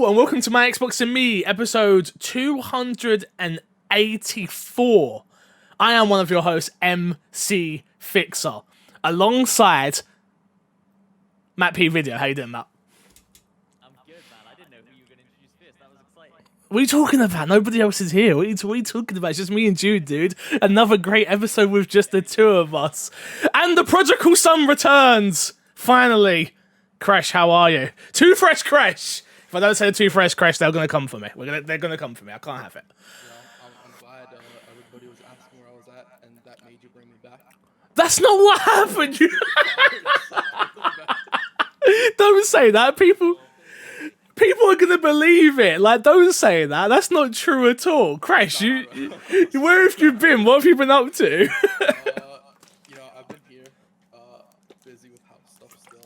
Hello and welcome to My Xbox and Me, episode 284. I am one of your hosts, MC Fixer, alongside Matt P. Video. How you doing, Matt? I'm good, man. I didn't know who you were going to introduce first. That was exciting. What are you talking about? Nobody else is here. What are you talking about? It's just me and Jude, dude. Another great episode with just the two of us. And the prodigal son returns, finally. KRESH, how are you? Too Fresh KRESH. If I don't say Too Fresh KRESH, they're gonna come for me. They're gonna come for me. I can't have it. I'm glad everybody was asking where I was at, and that made you bring me back. That's not what happened. Don't say that. People are gonna believe it. Like, don't say that. That's not true at all. KRESH, you where have you been? What have you been up to? I've been here, busy with house stuff still.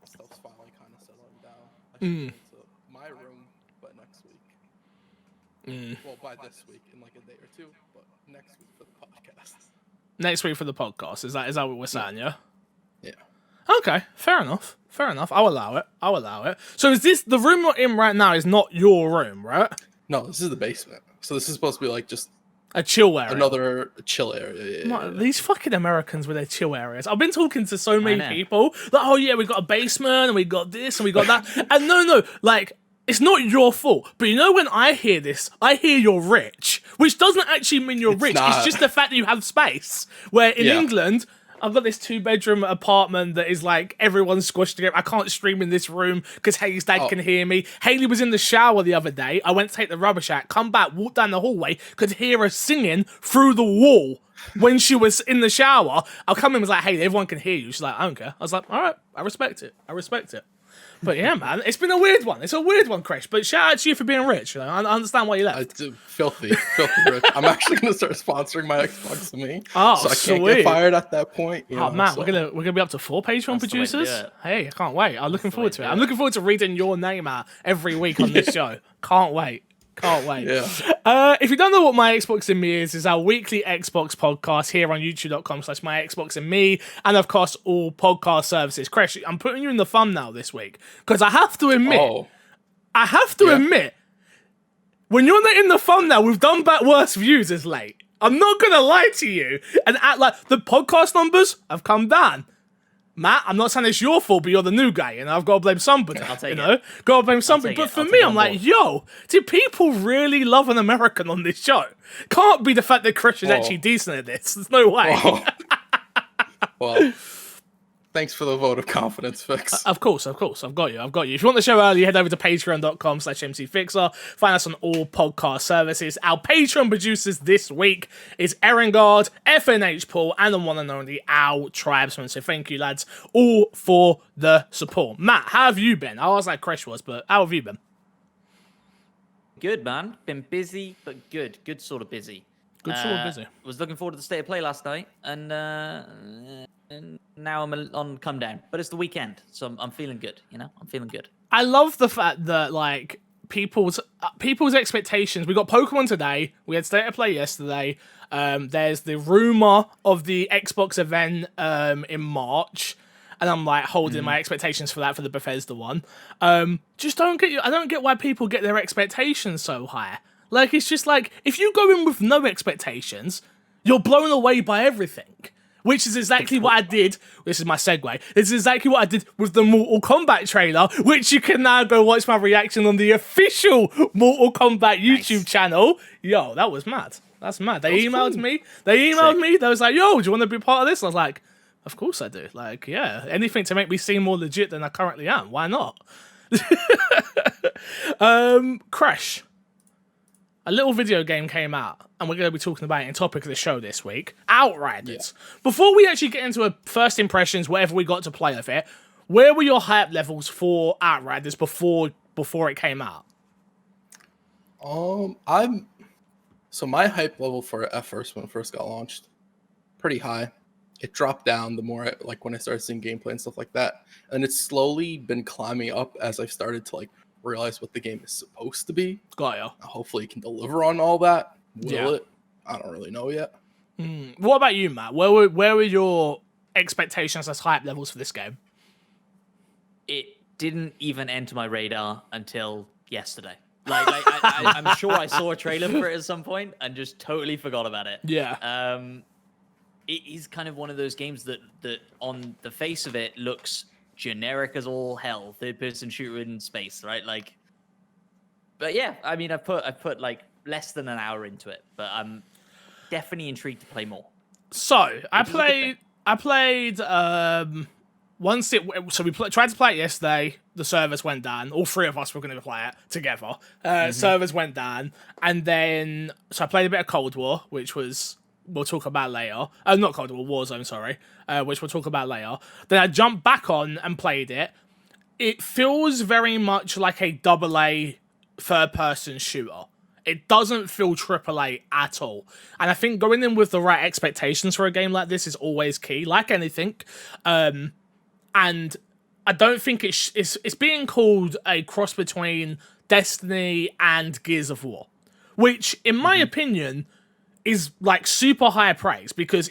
Stuff's finally kind of settling down. I should go into my room, but next week. Well, by this week, in like a day or two, but next week for the podcast. Next week for the podcast. Is that what we're saying? Yeah. Yeah. Okay. Fair enough. I'll allow it. So is this the room you're in right now? Is not your room, right? No, this is the basement. So this is supposed to be like just a chill area. another chill area. Yeah. These fucking Americans with their chill areas. I've been talking to so many people. Like, oh yeah, we got a basement and we got this and we got that. And no, like, it's not your fault. But you know, when I hear this, I hear you're rich, which doesn't actually mean you're rich. Not. It's just the fact that you have space. Where in England, I've got this 2-bedroom apartment that is like everyone's squished together. I can't stream in this room because Haley's dad can hear me. Haley was in the shower the other day. I went to take the rubbish out, come back, walk down the hallway, could hear her singing through the wall when she was in the shower. I come in and was like, hey, everyone can hear you. She's like, I don't care. I was like, all right, I respect it. But yeah, man, it's been a weird one. It's a weird one, KRESH. But shout out to you for being rich. You know? I understand why you left. Filthy rich. I'm actually gonna start sponsoring my Xbox to me. Oh, so I can't get fired at that point. Man, we're gonna be up to 4 Patreon producers. Hey, I can't wait. I'm looking forward to it. I'm looking forward to reading your name out every week on this show. Can't wait. Yeah. If you don't know what My Xbox and Me is our weekly Xbox podcast here on youtube.com/myxboxandme, and of course all podcast services. KRESH, I'm putting you in the thumbnail this week because I have to admit, when you're not in the thumbnail, we've done back worse views as late. I'm not gonna lie to you and act like the podcast numbers have come down. Matt, I'm not saying it's your fault, but you're the new guy, and I've got to blame somebody. I'll take it. Got to blame somebody. But for me, I'm like, yo, do people really love an American on this show? Can't be the fact that KRESH is actually decent at this. There's no way. Well, thanks for the vote of confidence, Fix. Of course. I've got you. If you want the show early, head over to patreon.com/mcfixer. Find us on all podcast services. Our Patreon producers this week is Erengard, FNH Paul, and the one and only Al Tribesman. So thank you, lads, all for the support. Matt, how have you been? I was like KRESH was, but how have you been? Good, man. Been busy, but good. Good sort of busy. Was looking forward to the state of play last night, and now I'm on come down. But it's the weekend, so I'm feeling good. I'm feeling good. I love the fact that like people's expectations. We got Pokemon today. We had state of play yesterday. There's the rumor of the Xbox event in March. And I'm like holding my expectations for that for the Bethesda one. I don't get why people get their expectations so high. Like, it's just like, if you go in with no expectations, you're blown away by everything. Which is exactly what I did. This is my segue. This is exactly what I did with the Mortal Kombat trailer, which you can now go watch my reaction on the official Mortal Kombat YouTube channel. Yo, that was mad. That's mad. They emailed me. They was like, yo, do you want to be part of this? And I was like, of course I do. Like, yeah, anything to make me seem more legit than I currently am. Why not? KRESH. A little video game came out, and we're going to be talking about it in topic of the show this week. Outriders. Yeah. Before we actually get into first impressions, whatever we got to play of it, where were your hype levels for Outriders before it came out? So my hype level for it at first, when it first got launched, pretty high. It dropped down the more when I started seeing gameplay and stuff like that, and it's slowly been climbing up as I've started to realize what the game is supposed to be. Got ya. Hopefully it can deliver on all that. Will it? I don't really know yet. What about you, Matt? Where were your expectations as hype levels for this game? It didn't even enter my radar until yesterday. I'm sure I saw a trailer for it at some point and just totally forgot about it. Yeah. It is kind of one of those games that on the face of it looks generic as all hell, third-person shooter in space, right? Like, but yeah, I mean, I've put like less than an hour into it, but I'm definitely intrigued to play more. So I played once it. So we tried to play it yesterday. The servers went down. All three of us were going to play it together. Servers went down, and then so I played a bit of Cold War, which was we'll talk about later. Not Cold War, Warzone, sorry. Which we'll talk about later. Then I jumped back on and played it. It feels very much like a AA third-person shooter. It doesn't feel AAA at all. And I think going in with the right expectations for a game like this is always key, like anything. And I don't think it's being called a cross between Destiny and Gears of War, which, in my opinion, is like super high praise, because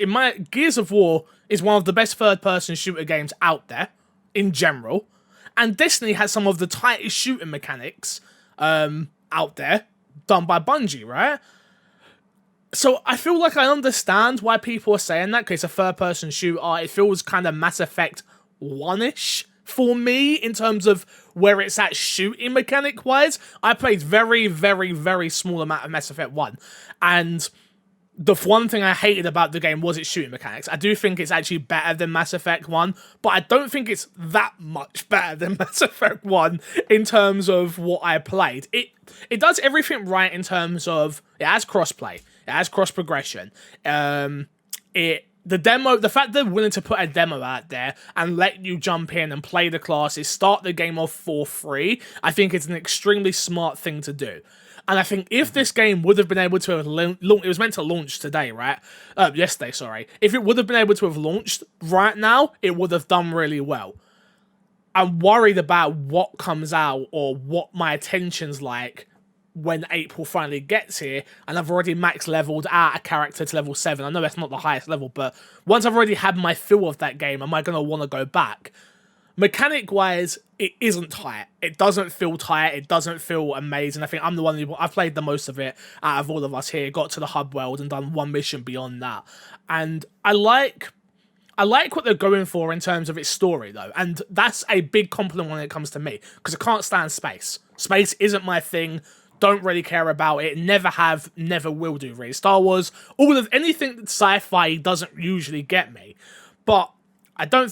Gears of War is one of the best third-person shooter games out there in general, and Destiny has some of the tightest shooting mechanics out there, done by Bungie, right? So I feel like I understand why people are saying that, because it's a third-person shooter. It feels kind of Mass Effect 1-ish for me in terms of where it's at shooting mechanic-wise. I played very, very, very small amount of Mass Effect 1, and the one thing I hated about the game was its shooting mechanics. I do think it's actually better than Mass Effect 1, but I don't think it's that much better than Mass Effect 1 in terms of what I played. It does everything right in terms of it has crossplay, it has cross progression. The fact they're willing to put a demo out there and let you jump in and play the classes, start the game off for free, I think it's an extremely smart thing to do. And I think if this game would have been able to have it was meant to launch today, right? Yesterday, sorry. If it would have been able to have launched right now, it would have done really well. I'm worried about what comes out or what my attention's like when April finally gets here, and I've already max leveled out a character to level 7. I know that's not the highest level, but once I've already had my fill of that game, am I going to want to go back? Mechanic-wise, it isn't tight. It doesn't feel tight. It doesn't feel amazing. I think I'm the one I've played the most of it out of all of us here, got to the hub world and done one mission beyond that. And I like what they're going for in terms of its story, though. And that's a big compliment when it comes to me, because I can't stand space. Space isn't my thing. Don't really care about it. Never have, never will do, really. Star Wars, anything that's sci-fi doesn't usually get me. But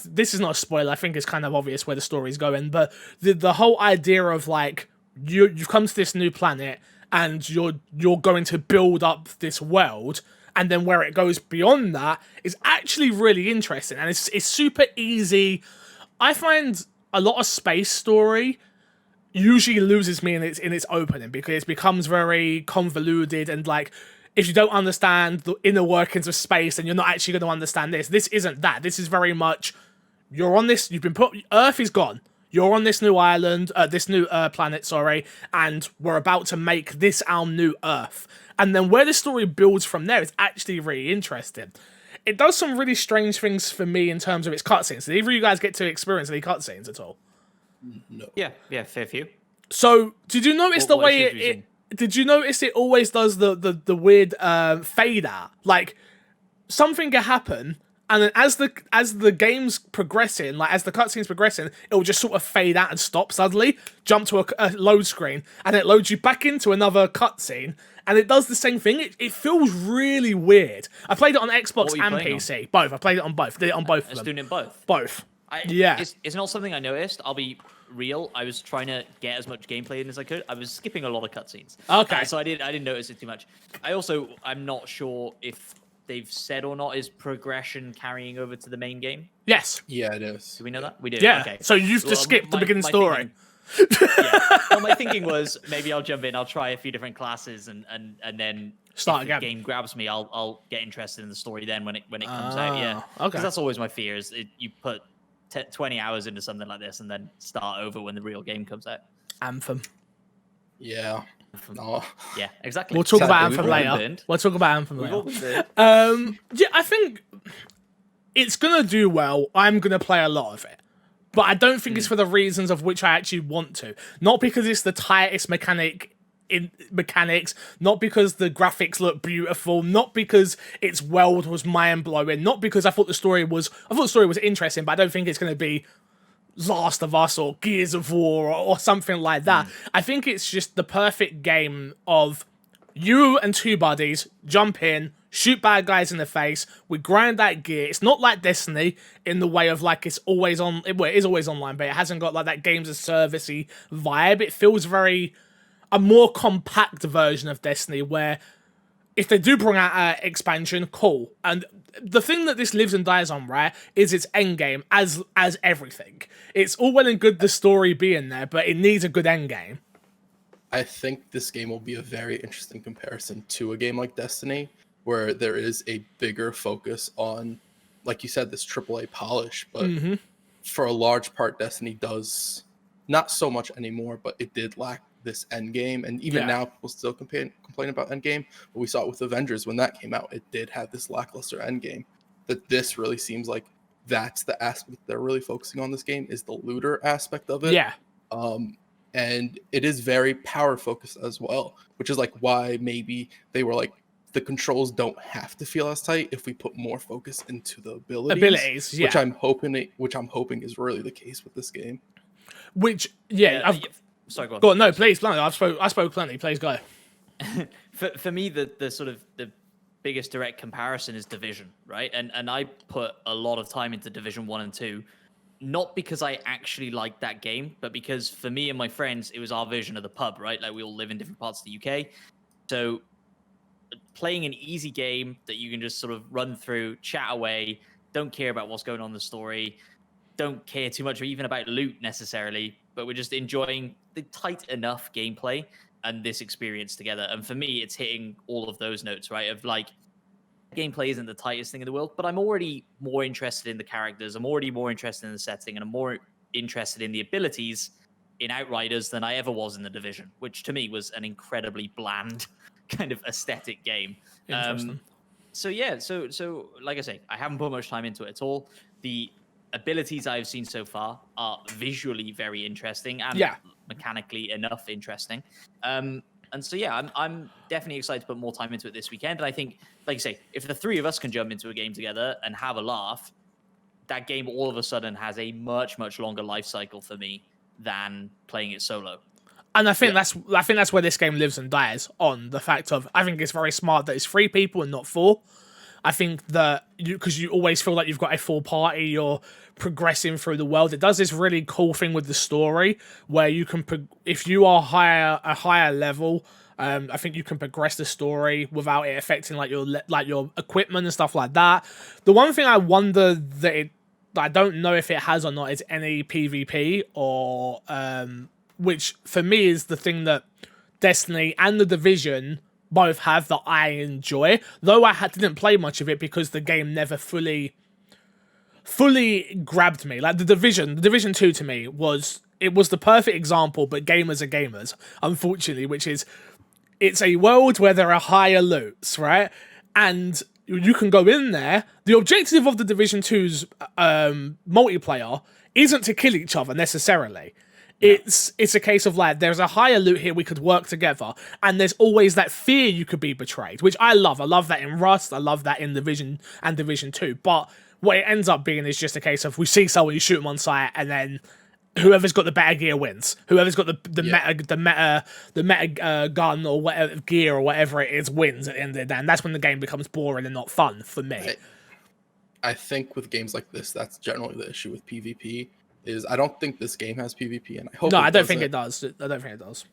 this is not a spoiler, I think it's kind of obvious where the story's going, but the whole idea of like, you've come to this new planet and you're going to build up this world, and then where it goes beyond that is actually really interesting, and it's super easy. I find a lot of space story usually loses me in its opening, because it becomes very convoluted, and like, if you don't understand the inner workings of space, then you're not actually going to understand this. This isn't that. This is very much, Earth is gone. You're on this new island, this new planet, sorry, and we're about to make this our new Earth. And then where the story builds from there is actually really interesting. It does some really strange things for me in terms of its cutscenes. Did either of you guys get to experience any cutscenes at all? No. Yeah, fair few. So, did you notice the way did you notice it always does the weird fade out? Like, something can happen, and then as the game's progressing, like as the cutscene's progressing, it'll just sort of fade out and stop suddenly, jump to a load screen, and it loads you back into another cutscene, and it does the same thing. It feels really weird. I played it on Xbox and PC. On? Both. I played it on both. Did it on both of them. I was doing it both. Both. Yeah. It's not something I noticed. I'll be real. I was trying to get as much gameplay in as I could. I was skipping a lot of cutscenes. Okay. So I didn't notice it too much. I'm not sure if they've said or not, is progression carrying over to the main game? Yes. Yeah, it is. Do we know that? We do. Yeah. Okay. So you've just skipped the beginning story. Well, my thinking was maybe I'll jump in, I'll try a few different classes, and then start if again. the game grabs me, I'll get interested in the story then when it comes out. Yeah. Okay. Because that's always my fear, is you put 20 hours into something like this and then start over when the real game comes out. Anthem. Yeah. No. Yeah, exactly. We'll talk about Anthem later. We'll talk about Anthem later. Yeah, I think it's gonna do well. I'm gonna play a lot of it, but I don't think it's for the reasons of which I actually want to. Not because it's the tightest mechanics, not because the graphics look beautiful, not because its world was mind-blowing, not because I thought the story was interesting, but I don't think it's going to be Last of Us or Gears of War or something like that. I think it's just the perfect game of you and two buddies jump in, shoot bad guys in the face, we grind that gear. It's not like Destiny in the way of like it's always on, well, it is always online, but it hasn't got like that games as service-y vibe. It feels a more compact version of Destiny where if they do bring out an expansion, cool. And the thing that this lives and dies on, right, is its endgame as everything. It's all well and good the story being there, but it needs a good endgame. I think this game will be a very interesting comparison to a game like Destiny, where there is a bigger focus on, like you said, this AAA polish. But for a large part, Destiny does not so much anymore, but it did lack this end game. And even now, people still complain about end game. But we saw it with Avengers when that came out. It did have this lackluster end game. That this really seems like that's the aspect they're really focusing on this game, is the looter aspect of it. Yeah. And it is very power focused as well, which is like why maybe they were like, the controls don't have to feel as tight if we put more focus into the abilities, yeah. which I'm hoping is really the case with this game. Which sorry, go on. Go on. No, please, plenty. I spoke plenty. Please go. For me, the sort of the biggest direct comparison is Division, right? And I put a lot of time into Division 1 and 2, not because I actually liked that game, but because for me and my friends, it was our version of the pub, right? Like we all live in different parts of the UK. So playing an easy game that you can just sort of run through, chat away, don't care about what's going on in the story, don't care too much or even about loot necessarily, but we're just enjoying the tight enough gameplay and this experience together. And for me, it's hitting all of those notes, right? Of like, gameplay isn't the tightest thing in the world, but I'm already more interested in the characters. I'm already more interested in the setting, and I'm more interested in the abilities in Outriders than I ever was in The Division, which to me was an incredibly bland kind of aesthetic game. Interesting. So like I say, I haven't put much time into it at all. The abilities I've seen so far are visually very interesting and mechanically enough interesting. And so, I'm definitely excited to put more time into it this weekend. And I think, like you say, if the three of us can jump into a game together and have a laugh, that game all of a sudden has a much, much longer life cycle for me than playing it solo. And I think that's where this game lives and dies on the fact of, I think it's very smart that it's 3 people and not 4. I think that because you always feel like you've got a full party, you're progressing through the world. It does this really cool thing with the story where you can, if you are a higher level, I think you can progress the story without it affecting like your equipment and stuff like that. The one thing I wonder that I don't know if it has or not is any PvP or which for me is the thing that Destiny and The Division both have that I enjoy, though I didn't play much of it because the game never fully grabbed me. Like The Division 2 to me was the perfect example, but gamers are gamers, unfortunately, which is it's a world where there are higher loots, right? And you can go in there. The objective of The Division 2's multiplayer isn't to kill each other necessarily. It's a case of like, there's a higher loot here, we could work together, and there's always that fear you could be betrayed, which I love. I love that in Rust, I love that in Division and Division 2, but what it ends up being is just a case of we see someone, you shoot them on sight, and then whoever's got the better gear wins. Whoever's got the meta gun or whatever gear or whatever it is wins at the end of the day, and that's when the game becomes boring and not fun for me. I think with games like this, that's generally the issue with PvP. Is I don't think this game has PvP, and I hope I don't think it does. I don't think it does.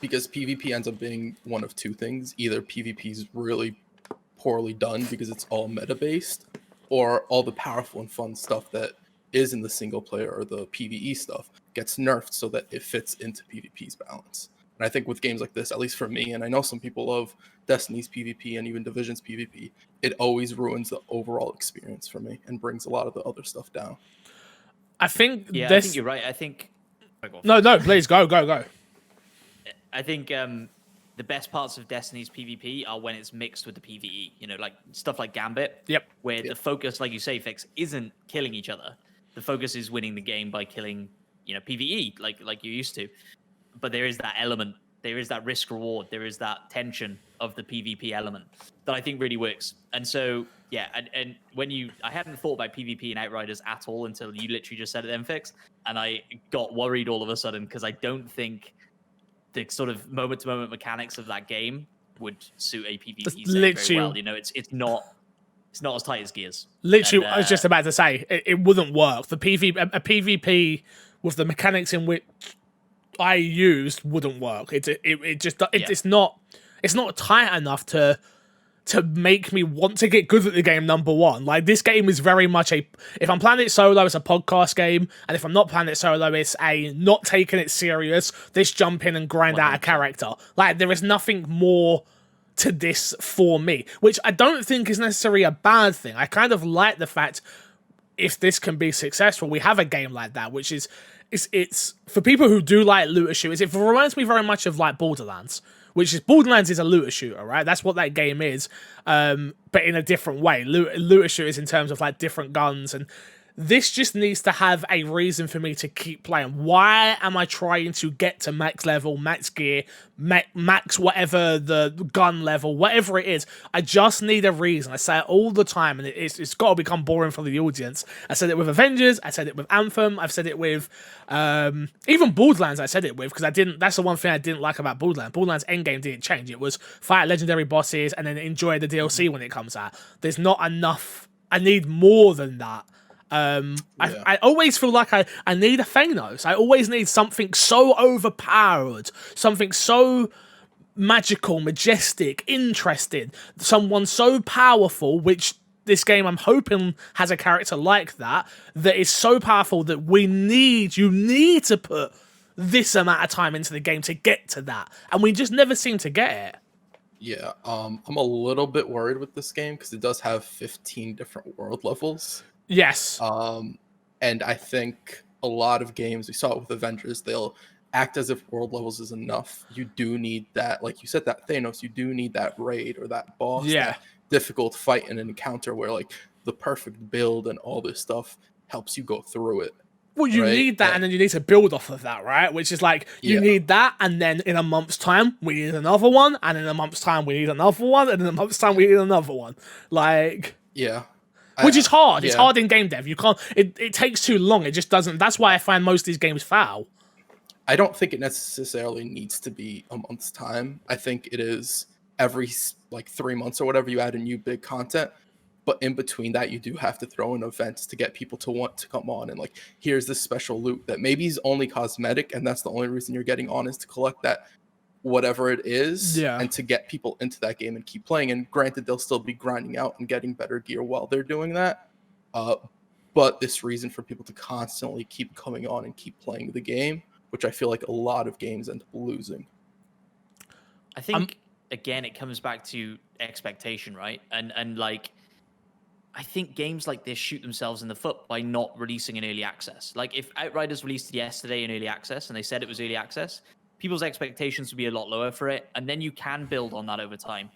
Because PvP ends up being one of two things. Either PvP is really poorly done because it's all meta-based, or all the powerful and fun stuff that is in the single player or the PvE stuff gets nerfed so that it fits into PvP's balance. And I think with games like this, at least for me, and I know some people love Destiny's PvP and even Division's PvP, it always ruins the overall experience for me and brings a lot of the other stuff down. I think I think you're right. I think no, please go. I think the best parts of Destiny's PvP are when it's mixed with the PvE. You know, like stuff like Gambit. Yep. Where the focus, like you say, Fix, isn't killing each other. The focus is winning the game by killing, PvE like you used to. But there is that element, there is that risk reward, there is that tension of the PvP element that I think really works. And so, yeah, and I hadn't thought about PvP in Outriders at all until you literally just said it then, Fix, and I got worried all of a sudden because I don't think the sort of moment-to-moment mechanics of that game would suit a PvP set very well. It's not as tight as Gears. Literally, I was just about to say it wouldn't work. A PvP with the mechanics in which I used wouldn't work. It's not tight enough to make me want to get good at the game. Number one, like this game is very much if I'm playing it solo, it's a podcast game, and if I'm not playing it solo, it's a not taking it serious. This jump in and grind 100%. Out a character. Like there is nothing more to this for me, which I don't think is necessarily a bad thing. I kind of like the fact if this can be successful, we have a game like that, which is. It's for people who do like looter shooters. It reminds me very much of like Borderlands, Borderlands is a looter shooter, right? That's what that game is, but in a different way. Looter shooters in terms of like different guns, and this just needs to have a reason for me to keep playing. Why am I trying to get to max level, max gear, max whatever the gun level, whatever it is? I just need a reason. I say it all the time, and it's got to become boring for the audience. I said it with Avengers, I said it with Anthem, I've said it with even Borderlands. I said it with because that's the one thing I didn't like about Borderlands. Borderlands endgame didn't change. It was fight legendary bosses and then enjoy the DLC when it comes out. There's not enough. I need more than that. I always feel like I need a Thanos. I always need something so overpowered, something so magical, majestic, interesting, someone so powerful, which this game I'm hoping has a character like that is so powerful that you need to put this amount of time into the game to get to that, and we just never seem to get it. Yeah, I'm a little bit worried with this game because it does have 15 different world levels. Yes. And I think a lot of games, we saw it with Avengers, they'll act as if world levels is enough. You do need that, like you said, that Thanos, you do need that raid or that boss, that difficult fight in an encounter where like the perfect build and all this stuff helps you go through it. Well, you need that, and then you need to build off of that, right? Which is like, you need that, and then in a month's time, we need another one, and in a month's time, we need another one, and in a month's time, we need another one. Like... Yeah. Which is hard. It's hard in game dev. You can't... It takes too long. It just doesn't... That's why I find most of these games foul. I don't think it necessarily needs to be a month's time. I think it is every, 3 months or whatever, you add a new big content. But in between that, you do have to throw in events to get people to want to come on. And, here's this special loot that maybe is only cosmetic, and that's the only reason you're getting on is to collect that whatever it is, and to get people into that game and keep playing. And granted, they'll still be grinding out and getting better gear while they're doing that. But this reason for people to constantly keep coming on and keep playing the game, which I feel like a lot of games end up losing. I think, again, it comes back to expectation, right? And I think games like this shoot themselves in the foot by not releasing in early access. Like, if Outriders released yesterday in early access and they said it was early access, people's expectations would be a lot lower for it, and then you can build on that over time.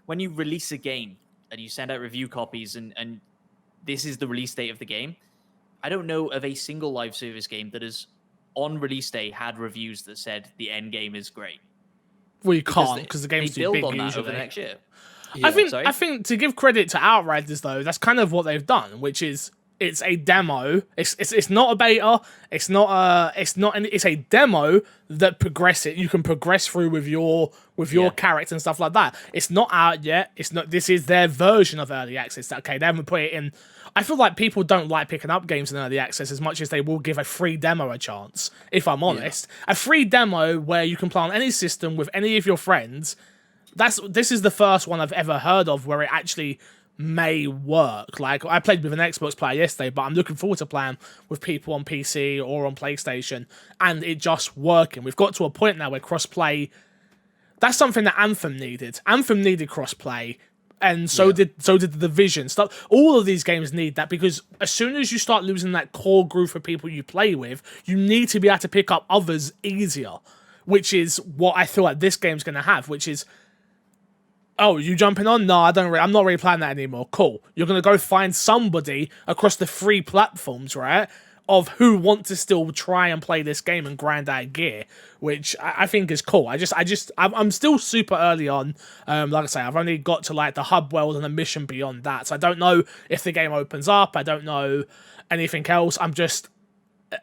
When you release a game and you send out review copies and this is the release date of the game, I don't know of a single live service game that has, on release day, had reviews that said the end game is great. Well, you can't, because the game's too big on that usually. Over the next year. Yeah. I think to give credit to Outriders, though, that's kind of what they've done, which is it's a demo. It's not a beta. It's a demo that you can progress through with your character and stuff like that. It's not out yet. This is their version of early access. Okay, they haven't put it in. I feel like people don't like picking up games in early access as much as they will give a free demo a chance, if I'm honest. A free demo where you can play on any system with any of your friends. This is the first one I've ever heard of where it actually may work. Like, I played with an Xbox player yesterday, but I'm looking forward to playing with people on PC or on PlayStation, and it just working. We've got to a point now where crossplay, that's something that Anthem needed. Anthem needed crossplay, and so did the Division stuff. All of these games need that, because as soon as you start losing that core group of people you play with, you need to be able to pick up others easier, which is what I feel like this game's going to have, which is, oh, you jumping on? No, I'm not really playing that anymore. Cool. You're going to go find somebody across the 3 platforms, right? of who want to still try and play this game and grind out gear, which I think is cool. I'm still super early on. Like I say, I've only got to like the hub world and a mission beyond that, so I don't know if the game opens up. I don't know anything else. I'm just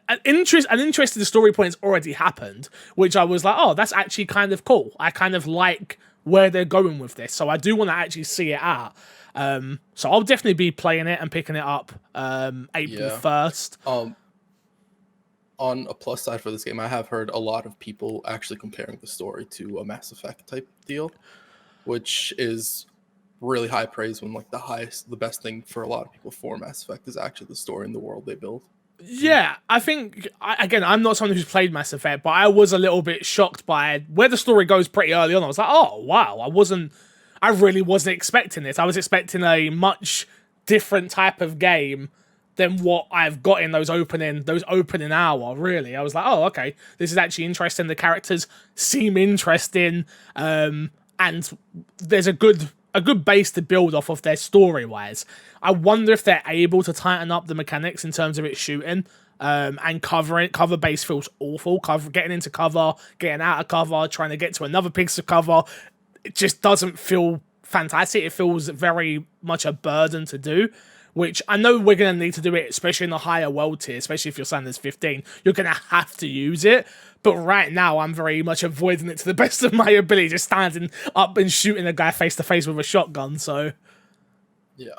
an interesting story point's already happened, which I was like, oh, that's actually kind of cool. I kind of like where they're going with this, so I do want to actually see it out. So I'll definitely be playing it and picking it up April 1st. On a plus side for this game, I have heard a lot of people actually comparing the story to a Mass Effect type deal, which is really high praise when like the best thing for a lot of people for Mass Effect is actually the story and the world they build. Yeah, I think, again, I'm not someone who's played Mass Effect, but I was a little bit shocked by where the story goes pretty early on. I was like, oh, wow, I really wasn't expecting this. I was expecting a much different type of game than what I've got in those opening hour, really. I was like, oh, okay, this is actually interesting. The characters seem interesting, and there's a good base to build off of there story-wise. I wonder if they're able to tighten up the mechanics in terms of its shooting, and cover base feels awful. Getting into cover, getting out of cover, trying to get to another piece of cover, it just doesn't feel fantastic. It feels very much a burden to do, which I know we're going to need to do it, especially in the higher world tier, especially if you're saying there's 15. You're going to have to use it. But right now, I'm very much avoiding it to the best of my ability, just standing up and shooting a guy face to face with a shotgun. So, yeah.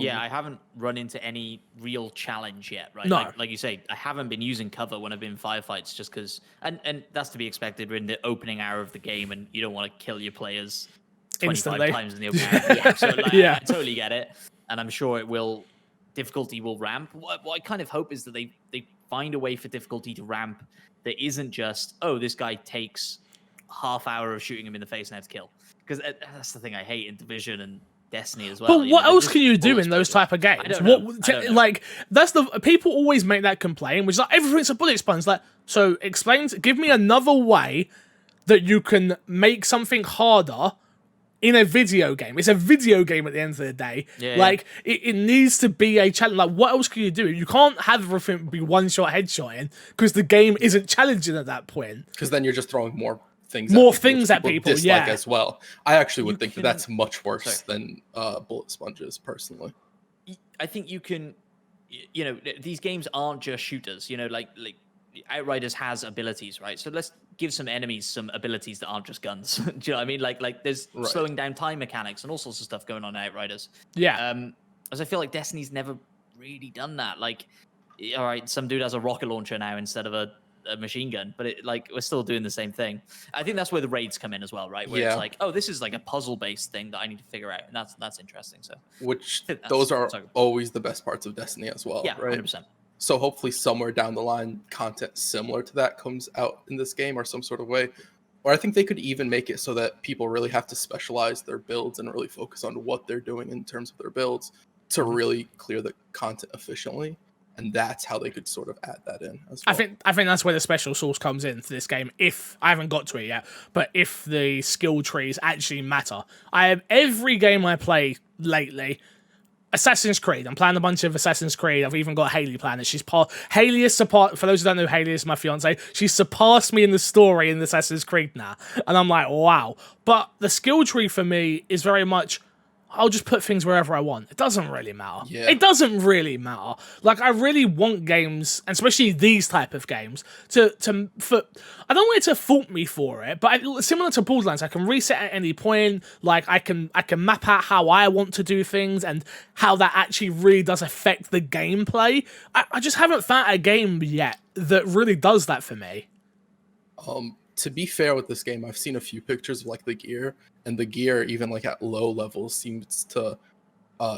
Yeah, I haven't run into any real challenge yet, right? No. Like you say, I haven't been using cover when I've been in firefights just because, and that's to be expected. We're in the opening hour of the game, and you don't want to kill your players 25 Instantly. times in the opening hour. Yeah, so like, Yeah. I totally get it, and I'm sure difficulty will ramp. What I kind of hope is that they find a way for difficulty to ramp that isn't just, oh, this guy takes half hour of shooting him in the face and I have to kill. Because that's the thing I hate in Division and Destiny as well. But what else can you do in those type of games? I don't know. Like, that's the people always make that complaint, which is like everything's a bullet sponge. Like, so give me another way that you can make something harder in a video game. It's a video game at the end of the day. Yeah, like, it needs to be a challenge. Like, what else can you do? You can't have everything be one-shot headshotting because the game isn't challenging at that point. Because then you're just throwing more things at people, dislike yeah. as well. I actually would think that's much worse than bullet sponges, personally. I think you can, these games aren't just shooters. Like Outriders has abilities, right? So let's give some enemies some abilities that aren't just guns. Do you know what I mean? Like there's slowing down time mechanics and all sorts of stuff going on in Outriders. Yeah. As I feel like Destiny's never really done that. Like, all right, some dude has a rocket launcher now instead of a machine gun, but we're still doing the same thing. I think that's where the raids come in as well, right? Where it's like, oh, this is like a puzzle-based thing that I need to figure out, and that's interesting. So, which those are always the best parts of Destiny as well, yeah, right? 100%. So hopefully somewhere down the line, content similar to that comes out in this game or some sort of way. Or I think they could even make it so that people really have to specialize their builds and really focus on what they're doing in terms of their builds to really clear the content efficiently. And that's how they could sort of add that in as well. I think that's where the special sauce comes in for this game. If I haven't got to it yet, but if the skill trees actually matter. Every game I play lately, Assassin's Creed. I'm playing a bunch of Assassin's Creed. I've even got Haley playing it. Haley is for those who don't know, Haley is my fiance. She's surpassed me in the story in Assassin's Creed now. And I'm like, wow. But the skill tree for me is very much, I'll just put things wherever I want. It doesn't really matter. Yeah. It doesn't really matter. Like, I really want games, and especially these type of games, I don't want it to fault me for it, but similar to Borderlands, I can reset at any point. Like, I can map out how I want to do things and how that actually really does affect the gameplay. I just haven't found a game yet that really does that for me. To be fair with this game, I've seen a few pictures of like the gear, and the gear, even like at low levels, seems to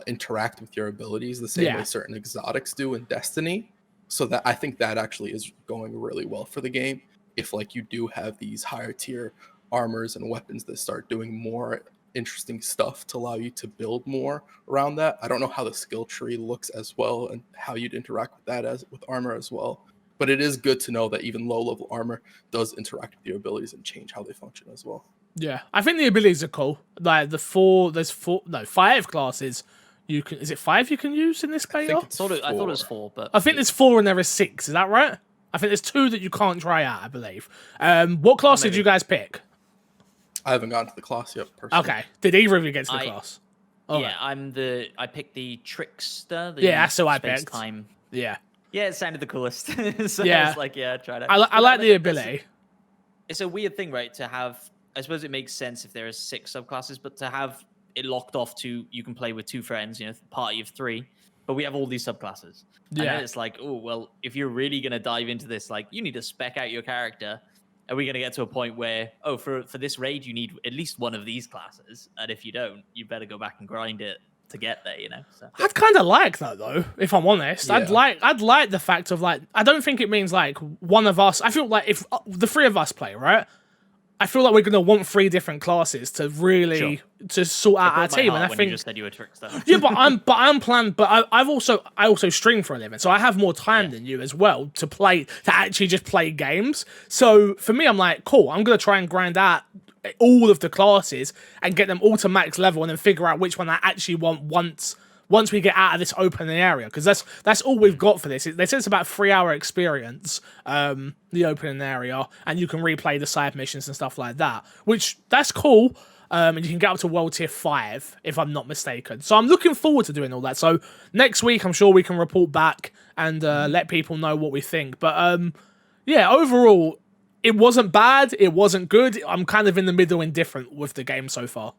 interact with your abilities the same way certain exotics do in Destiny. So that I think that actually is going really well for the game. If like you do have these higher tier armors and weapons that start doing more interesting stuff to allow you to build more around that. I don't know how the skill tree looks as well and how you'd interact with that as with armor as well. But it is good to know that even low-level armor does interact with your abilities and change how they function as well. Yeah, I think the abilities are cool. Like there's 5 classes you can. Is it 5 you can use in this beta? think it's I thought it four. was 4, but I think there's 4 and there is 6. Is that right? I think there's 2 that you can't try out, I believe. What class did you guys pick? I haven't gotten to the class yet, personally. Okay. Did either of you get to the class? Okay. yeah, I picked the trickster. The Yeah, that's who I picked. space-time. Yeah. Yeah, it sounded the coolest. So Yeah. I was like, yeah, try that. I like the ability. It's a weird thing, right? To have, I suppose it makes sense if there are 6 subclasses, but to have it locked off to you can play with 2 friends, party of 3, but we have all these subclasses. And Yeah. then it's like, oh, well, if you're really going to dive into this, like, you need to spec out your character. Are we going to get to a point where, oh, for this raid, you need at least one of these classes? And if you don't, you better go back and grind it to get there, So. I'd kind of like that though, if I'm honest. Yeah. I'd like the fact of like, I don't think it means like one of us. I feel like if the 3 of us play, right? I feel like we're gonna want 3 different classes to really to sort out our team. And I when think you just said you were a trickster. yeah, but I'm planned. But I also stream for a living, so I have more time than you as well to actually just play games. So for me, I'm like, cool. I'm gonna try and grind out all of the classes and get them all to max level, and then figure out which one I actually want once we get out of this open area, because that's all we've got for this. They said it's about 3-hour experience, the opening area, and you can replay the side missions and stuff like that, which that's cool. And you can get up to World Tier 5, if I'm not mistaken. So I'm looking forward to doing all that. So next week, I'm sure we can report back and let people know what we think. But yeah, overall, it wasn't bad. It wasn't good. I'm kind of in the middle, indifferent with the game so far.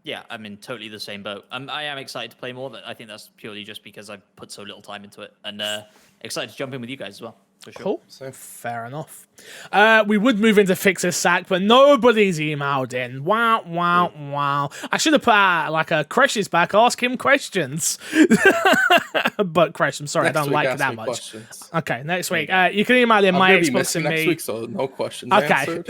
Yeah, I'm in totally the same boat. I am excited to play more, but I think that's purely just because I put so little time into it. And excited to jump in with you guys as well. For sure. Cool. So fair enough. We would move into Fixer Sack, but nobody's emailed in. Wow, wow, wow. I should have put out like a KRESH is back, ask him questions. But KRESH, I'm sorry, Next I don't week, like it ask that me much. questions. Okay, next week. You can email in my Xbox and next me. week, so no questions Okay. answered.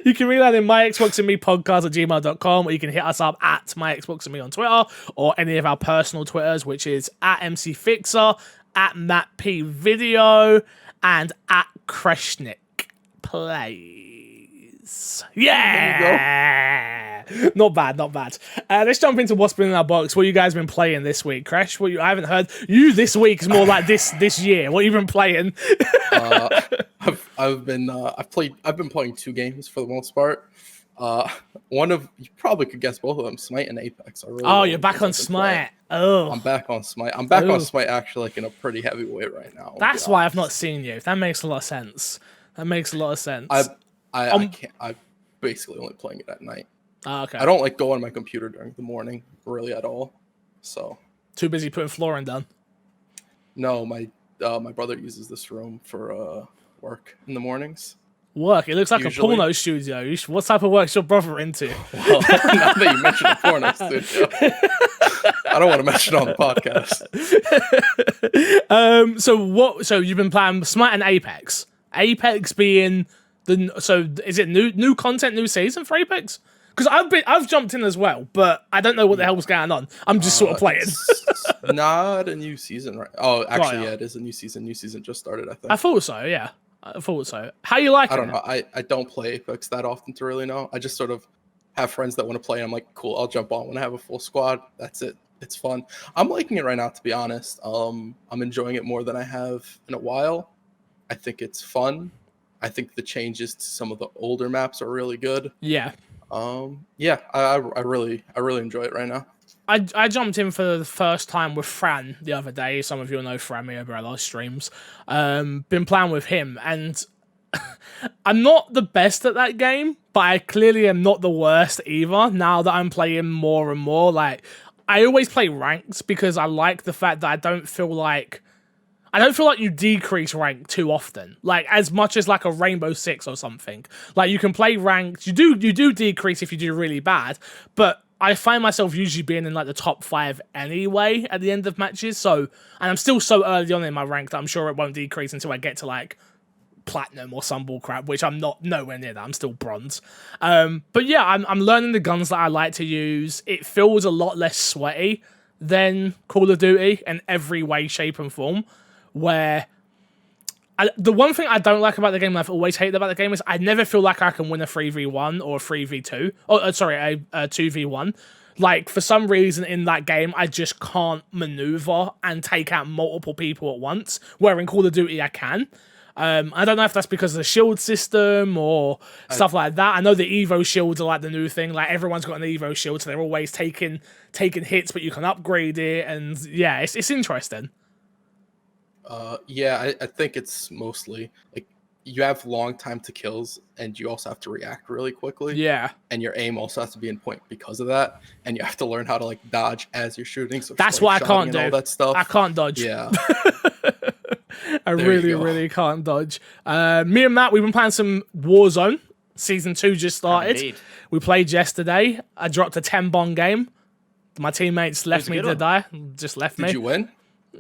You can email in my Xbox and me podcast at gmail.com, or you can hit us up at my Xbox and me on Twitter, or any of our personal Twitters, which is at MCFixer, at Matt P Video, and at Kreshnik Plays. Yeah! Not bad, not bad. Let's jump into what's been in our box. What you guys been playing this week, KRESH? I haven't heard you this week. Is more like this year. What you been playing? I've been playing 2 games for the most part. One of you probably could guess both of them, Smite and Apex. You're back on Smite. Oh, I'm back on Smite. I'm back on Smite actually, like in a pretty heavy way right now. That's why I've not seen you. That makes a lot of sense. I basically only playing it at night. Okay. I don't like go on my computer during the morning really at all. So too busy putting flooring down. No, my brother uses this room for work in the mornings. Work? It looks like Usually. a porno studio. What type of work's your brother into? Well, now that you mentioned a porno studio, I don't want to mention it on the podcast. So you've been playing Smite and Apex. Apex being is it new content, new season for Apex? Because I've jumped in as well, but I don't know what the hell's going on. I'm just sort of playing. It's not a new season, right? Oh, actually, Right. yeah, it is a new season. New season just started, I think. I thought so. Yeah, I thought so. How you liking I don't it? know. I don't play Apex that often to really know. I just sort of have friends that want to play. And I'm like, cool, I'll jump on when I have a full squad. That's it. It's fun. I'm liking it right now, to be honest. I'm enjoying it more than I have in a while. I think it's fun. I think the changes to some of the older maps are really good. Yeah. Yeah, I really enjoy it right now. I jumped in for the first time with Fran the other day. Some of you will know Fran, me over our live streams. Been playing with him, and I'm not the best at that game, but I clearly am not the worst either. Now that I'm playing more and more, like I always play ranked because I like the fact that I don't feel like you decrease rank too often, like as much as like a Rainbow Six or something. Like you can play ranked, you do decrease if you do really bad, but I find myself usually being in like the top 5 anyway at the end of matches. So, and I'm still so early on in my rank that I'm sure it won't decrease until I get to like platinum or some bull crap, which I'm not nowhere near that. I'm still bronze. But yeah, I'm learning the guns that I like to use. It feels a lot less sweaty than Call of Duty in every way, shape, and form. Where the one thing I don't like about the game, and I've always hated about the game, is I never feel like I can win a 3v1 or a 3v2. Oh, sorry, a 2v1. Like, for some reason in that game, I just can't maneuver and take out multiple people at once, where in Call of Duty I can. I don't know if that's because of the shield system or stuff like that. I know the Evo shields are like the new thing. Like, everyone's got an Evo shield, so they're always taking hits, but you can upgrade it. And yeah, it's interesting. Yeah, I think it's mostly like you have long time to kills, and you also have to react really quickly. Yeah. And your aim also has to be in point because of that, and you have to learn how to like dodge as you're shooting. So that's what I can't do. all that stuff. I can't dodge. Yeah. I really can't dodge. Me and Matt, we've been playing some Warzone. Season 2 just started. Indeed. We played yesterday. I dropped a 10-bomb game. My teammates left me to die. Just left me. Did you win?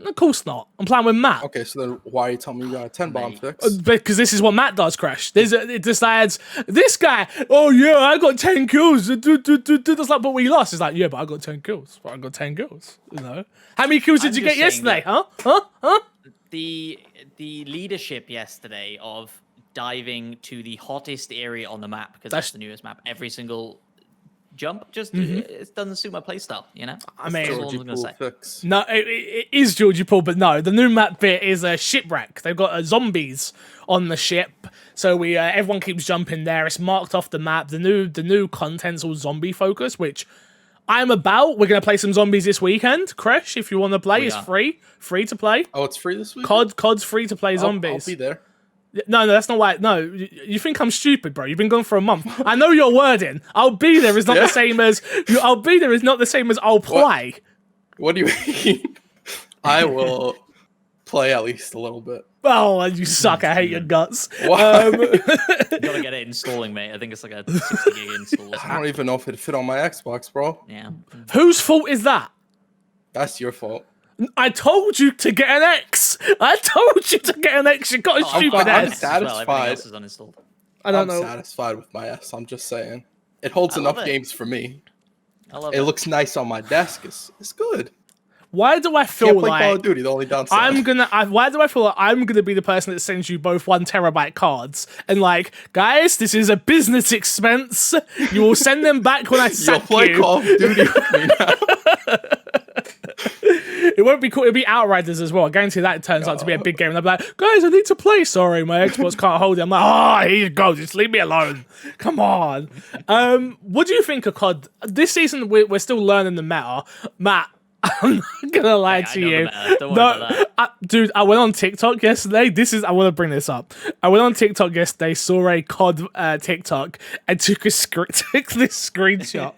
Of course not. I'm playing with Matt. Okay, so then why are you telling me you got a 10-bomb fix? Because this is what Matt does, KRESH. It decides, this guy, oh yeah, I got 10 kills. It's like, but we lost. It's like, yeah, but I got 10 kills. I got 10 kills. You know? How many kills did you get yesterday? Huh? The leadership yesterday of diving to the hottest area on the map, because that's the newest map, every single jump just it doesn't suit my playstyle, you know. I mean, that's all I'm gonna say. Fix. No, it is Georgie Pool, but no, the new map bit is a shipwreck. They've got zombies on the ship, so we everyone keeps jumping there. It's marked off the map. The new content's all zombie focused, which I'm about. We're gonna play some zombies this weekend. KRESH, if you want to play, it's free to play. Oh, it's free this week. COD's free to play zombies. I'll be there. No, that's not why. No, you think I'm stupid, bro? You've been gone for a month. I know your wording. I'll be there is not the same as I'll be there is not the same as I'll play. What do you mean? I will play at least a little bit. Oh, you suck! I hate your guts. You gotta get it installing, mate. I think it's like a 60 gig install. I don't even know if it'd fit on my Xbox, bro. Yeah. Whose fault is that? That's your fault. I told you to get an X. I told you to get an X. You got a stupid I'm S. satisfied. I don't know. I'm satisfied with my S. I'm just saying. It holds enough games for me. I love it. It looks nice on my desk. It's good. Why do I feel Can't play like Call of Duty? The only downside. why do I feel like I'm gonna be the person that sends you both 1 terabyte cards and like, guys, this is a business expense. You will send them back when I sack you. You'll play Call of Duty with me now. It won't be cool. It'll be Outriders as well. I guarantee that it turns out to be a big game. And I'll be like, guys, I need to play. Sorry, my Xbox can't hold it. I'm like, oh, here you go. Just leave me alone. Come on. What do you think of COD? This season, we're still learning the meta. Matt, I'm not gonna lie to you. Don't worry about that. Dude, I went on TikTok yesterday. I want to bring this up. I went on TikTok yesterday, saw a COD TikTok, and took this screenshot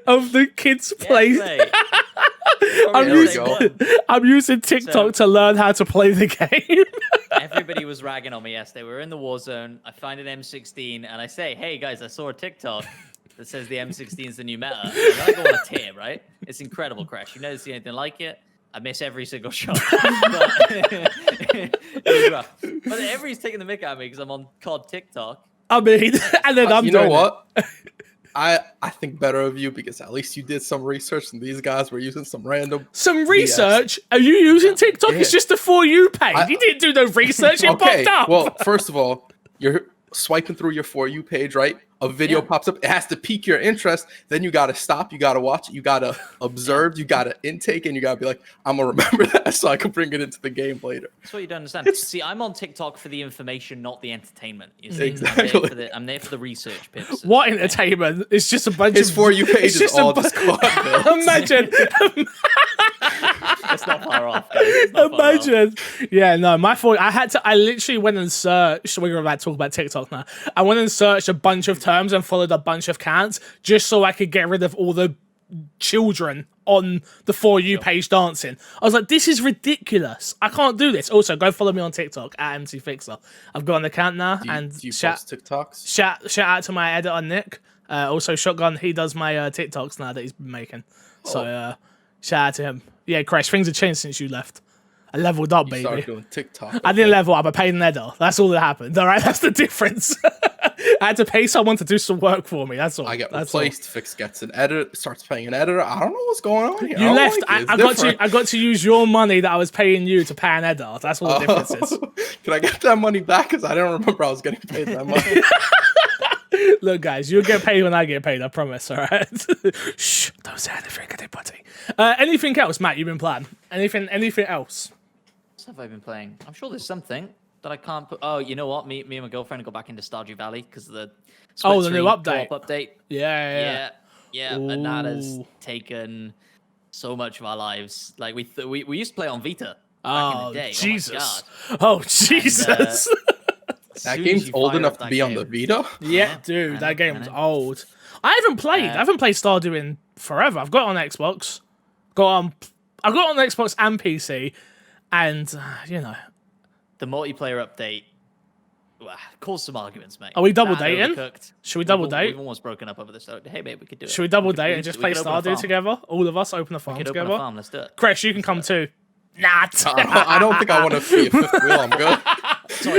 of the kids playing. I'm using TikTok to learn how to play the game. Everybody was ragging on me yesterday. We were in the war zone. I find an M16, and I say, "Hey guys, I saw a TikTok that says the M16 is the new meta." And then I go on a tear, right? It's incredible, KRESH. You never see anything like it. I miss every single shot. It was rough. But everybody's taking the mick at me because I'm on COD TikTok. I mean, and then you know what? I think better of you because at least you did some research and these guys were using some random research. Are you using TikTok? It's just a For You page. You didn't do no research. It popped up. Well, first of all, you're swiping through your For You page, right? A video pops up. It has to pique your interest. Then you got to stop. You got to watch it. You got to observe. You got to intake. And you got to be like, I'm going to remember that so I can bring it into the game later. That's what you don't understand. See, I'm on TikTok for the information, not the entertainment. You see? Exactly. I'm there for the research purposes. What entertainment? It's just a bunch His For You page is all just Imagine. It's not far off, guys. Imagine. Yeah, no, my fault. I literally went and searched. We're about to talk about TikTok now. I went and searched a bunch of terms and followed a bunch of accounts just so I could get rid of all the children on the For You page dancing. I was like, this is ridiculous. I can't do this. Also, go follow me on TikTok at MCFixer. I've got an account now. Do you post TikToks? Shout out to my editor, Nick. Also, Shotgun, he does my TikToks now that he's been making. So, shout out to him. Yeah, KRESH, things have changed since you left. I leveled up, baby. Started doing TikTok. I didn't level up. I paid an editor. That's all that happened. All right, that's the difference. I had to pay someone to do some work for me. That's all. I get replaced. Fix gets an editor. Starts paying an editor. I don't know what's going on here. You left. I got to use your money that I was paying you to pay an editor. That's what the difference is. Can I get that money back? Because I don't remember I was getting paid that money. Look, guys, you'll get paid when I get paid. I promise. All right. Shh. Don't say anything, buddy. Anything else, Matt? You've been playing? Anything else? What have I been playing? I'm sure there's something that I can't put. Oh, you know what? Me and my girlfriend got back into Stardew Valley because of the the new update. Update. Yeah. And that has taken so much of our lives. Like we used to play on Vita back in the day. Jesus. Oh, Jesus. That game's old enough to be on the Vita? Yeah, dude, that game's old. I haven't played Stardew in forever. I've got it on Xbox. I've got it on Xbox and PC, and the multiplayer update caused some arguments, mate. Are we double dating? Should we double date? We've almost broken up over this. Hey, mate, we could do it. Should we double date and just play Stardew together? All of us open a farm together. Let's do it. KRESH, you can come too. Nah. I don't think I want to be a fifth wheel. I'm good.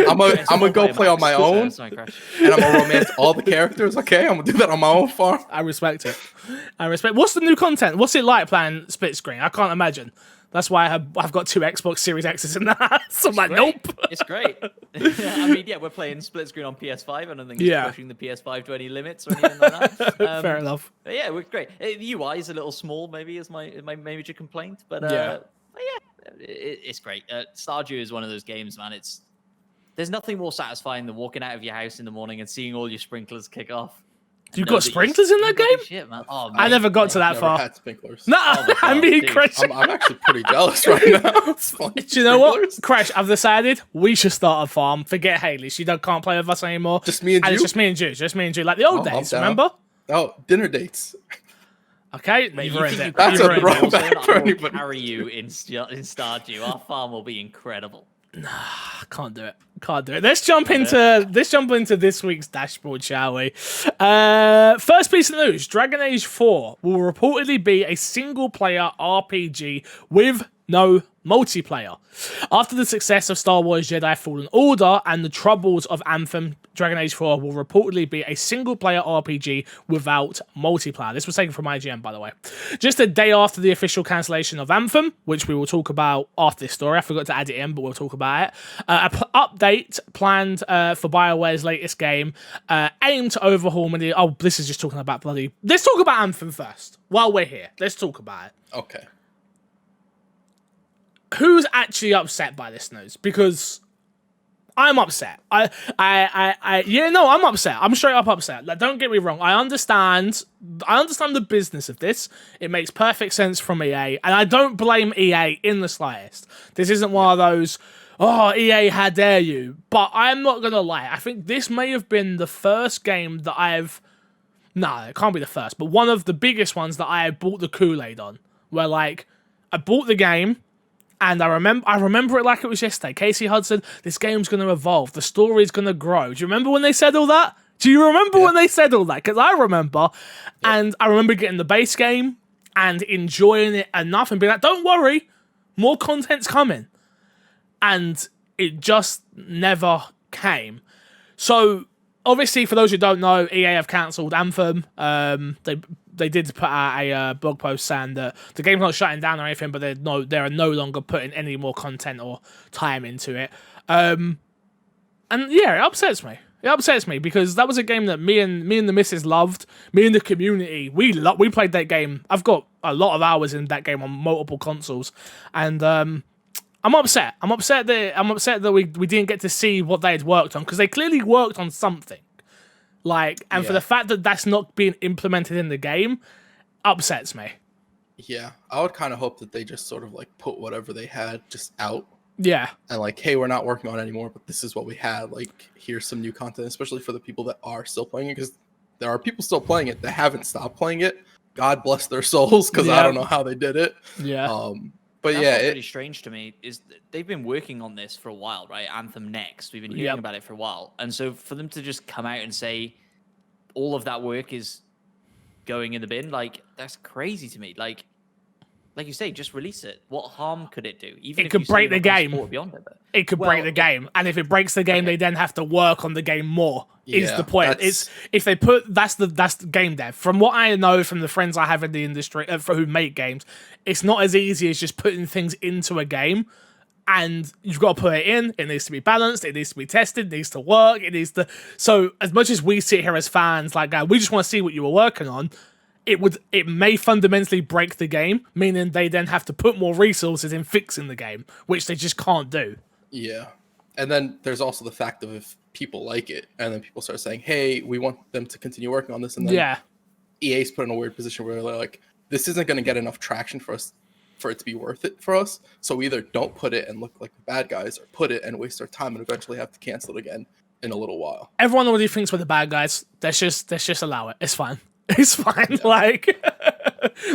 I'm gonna go play on my own, and I'm gonna romance all the characters. Okay, I'm gonna do that on my own farm. I respect it. What's the new content? What's it like playing split screen? I can't imagine. That's why I've got 2 Xbox Series X's in the house. I'm like, nope. It's great. I mean, we're playing split screen on PS5. I don't think it's pushing the PS5 to any limits or anything like that. Fair enough. But yeah, we're great. The UI is a little small, maybe, is my major complaint. But it's great. Stardew is one of those games, man. There's nothing more satisfying than walking out of your house in the morning and seeing all your sprinklers kick off. You got sprinklers in that game? Shit, man. Oh, I never got to that far. Had sprinklers. No, I'm being KRESH. I'm actually pretty jealous right now. Do you know what, KRESH? I've decided we should start a farm. Forget Haley; she can't play with us anymore. Just me and you. It's just me and you, like the old days. Remember? Oh, dinner dates. Okay, mate, That's a throwback for anybody. Carry you in Stardew. Our farm will be incredible. Nah, can't do it. Let's jump into this week's dashboard, shall we? First piece of news: Dragon Age 4 will reportedly be a single-player RPG with no multiplayer. After the success of Star Wars Jedi Fallen Order and the troubles of Anthem, Dragon Age 4 will reportedly be a single-player RPG without multiplayer. This was taken from IGN, by the way. Just a day after the official cancellation of Anthem, which we will talk about after this story. I forgot to add it in, but we'll talk about it. Update planned for BioWare's latest game, aimed to overhaul many... Oh, this is just talking about bloody... Let's talk about Anthem first. While we're here, let's talk about it. Okay. Who's actually upset by this news? Because I'm upset. I'm upset. I'm straight up upset. Like, don't get me wrong. I understand the business of this. It makes perfect sense from EA, and I don't blame EA in the slightest. This isn't one of those, EA, how dare you? But I'm not gonna lie. I think this may have been the first game that no, it can't be the first, but one of the biggest ones that I bought the Kool-Aid on. Where, like, I bought the game, and I remember it like it was yesterday. Casey Hudson, this game's going to evolve. The story's going to grow. Do you remember when they said all that? Do you remember when they said all that? Because I remember. Yeah. And I remember getting the base game and enjoying it enough and being like, don't worry, more content's coming. And it just never came. So, obviously, for those who don't know, EA have cancelled Anthem. They did put out a blog post saying that the game's not shutting down or anything, but they're no longer putting any more content or time into it. And yeah, it upsets me. It upsets me because that was a game that me and the missus loved. Me and the community, we played that game. I've got a lot of hours in that game on multiple consoles, and I'm upset. I'm upset that we didn't get to see what they had worked on, because they clearly worked on something. For the fact that that's not being implemented in the game upsets me. Yeah, I would kind of hope that they just sort of like put whatever they had just out. Yeah. And like, hey, we're not working on it anymore, but this is what we had. Like, here's some new content, especially for the people that are still playing it, because there are people still playing it that haven't stopped playing it. God bless their souls, because I don't know how they did it. Yeah. But that's yeah, pretty strange to me is they've been working on this for a while, right? Anthem Next, we've been hearing about it for a while, and so for them to just come out and say all of that work is going in the bin, like, that's crazy to me. Like you say, just release it. What harm could it do? Even it could break the game. It could break the game, and if it breaks the game, they then have to work on the game more. Is the point? It's if they put that's the game dev. From what I know from the friends I have in the industry who make games, it's not as easy as just putting things into a game and you've got to put it in. It needs to be balanced. It needs to be tested. It needs to work. It needs to. So as much as we sit here as fans, like we just want to see what you were working on. It may fundamentally break the game, meaning they then have to put more resources in fixing the game, which they just can't do. Yeah. And then there's also the fact of if people like it, and then people start saying, hey, we want them to continue working on this. And then EA's put in a weird position where they're like, this isn't going to get enough traction for us, for it to be worth it for us. So we either don't put it and look like the bad guys, or put it and waste our time and eventually have to cancel it again in a little while. Everyone already thinks we're the bad guys. Let's just allow it. It's fine. It's fine. Yeah. Like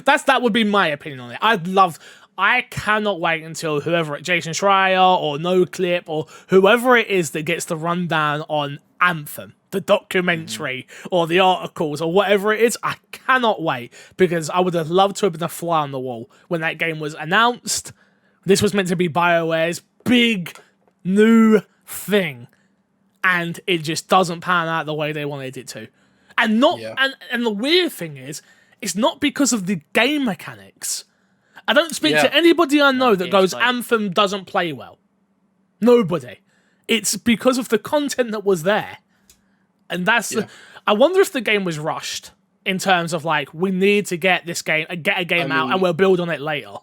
that would be my opinion on it. I cannot wait until whoever, Jason Schreier or NoClip or whoever it is that gets the rundown on Anthem, the documentary or the articles or whatever it is. I cannot wait, because I would have loved to have been a fly on the wall when that game was announced. This was meant to be BioWare's big new thing, and it just doesn't pan out the way they wanted it to. And and the weird thing is, it's not because of the game mechanics. I don't speak to anybody I know that goes, Anthem doesn't play well. Nobody. It's because of the content that was there. And that's... I wonder if the game was rushed in terms of, like, we need to get this game, get a game out, and we'll build on it later.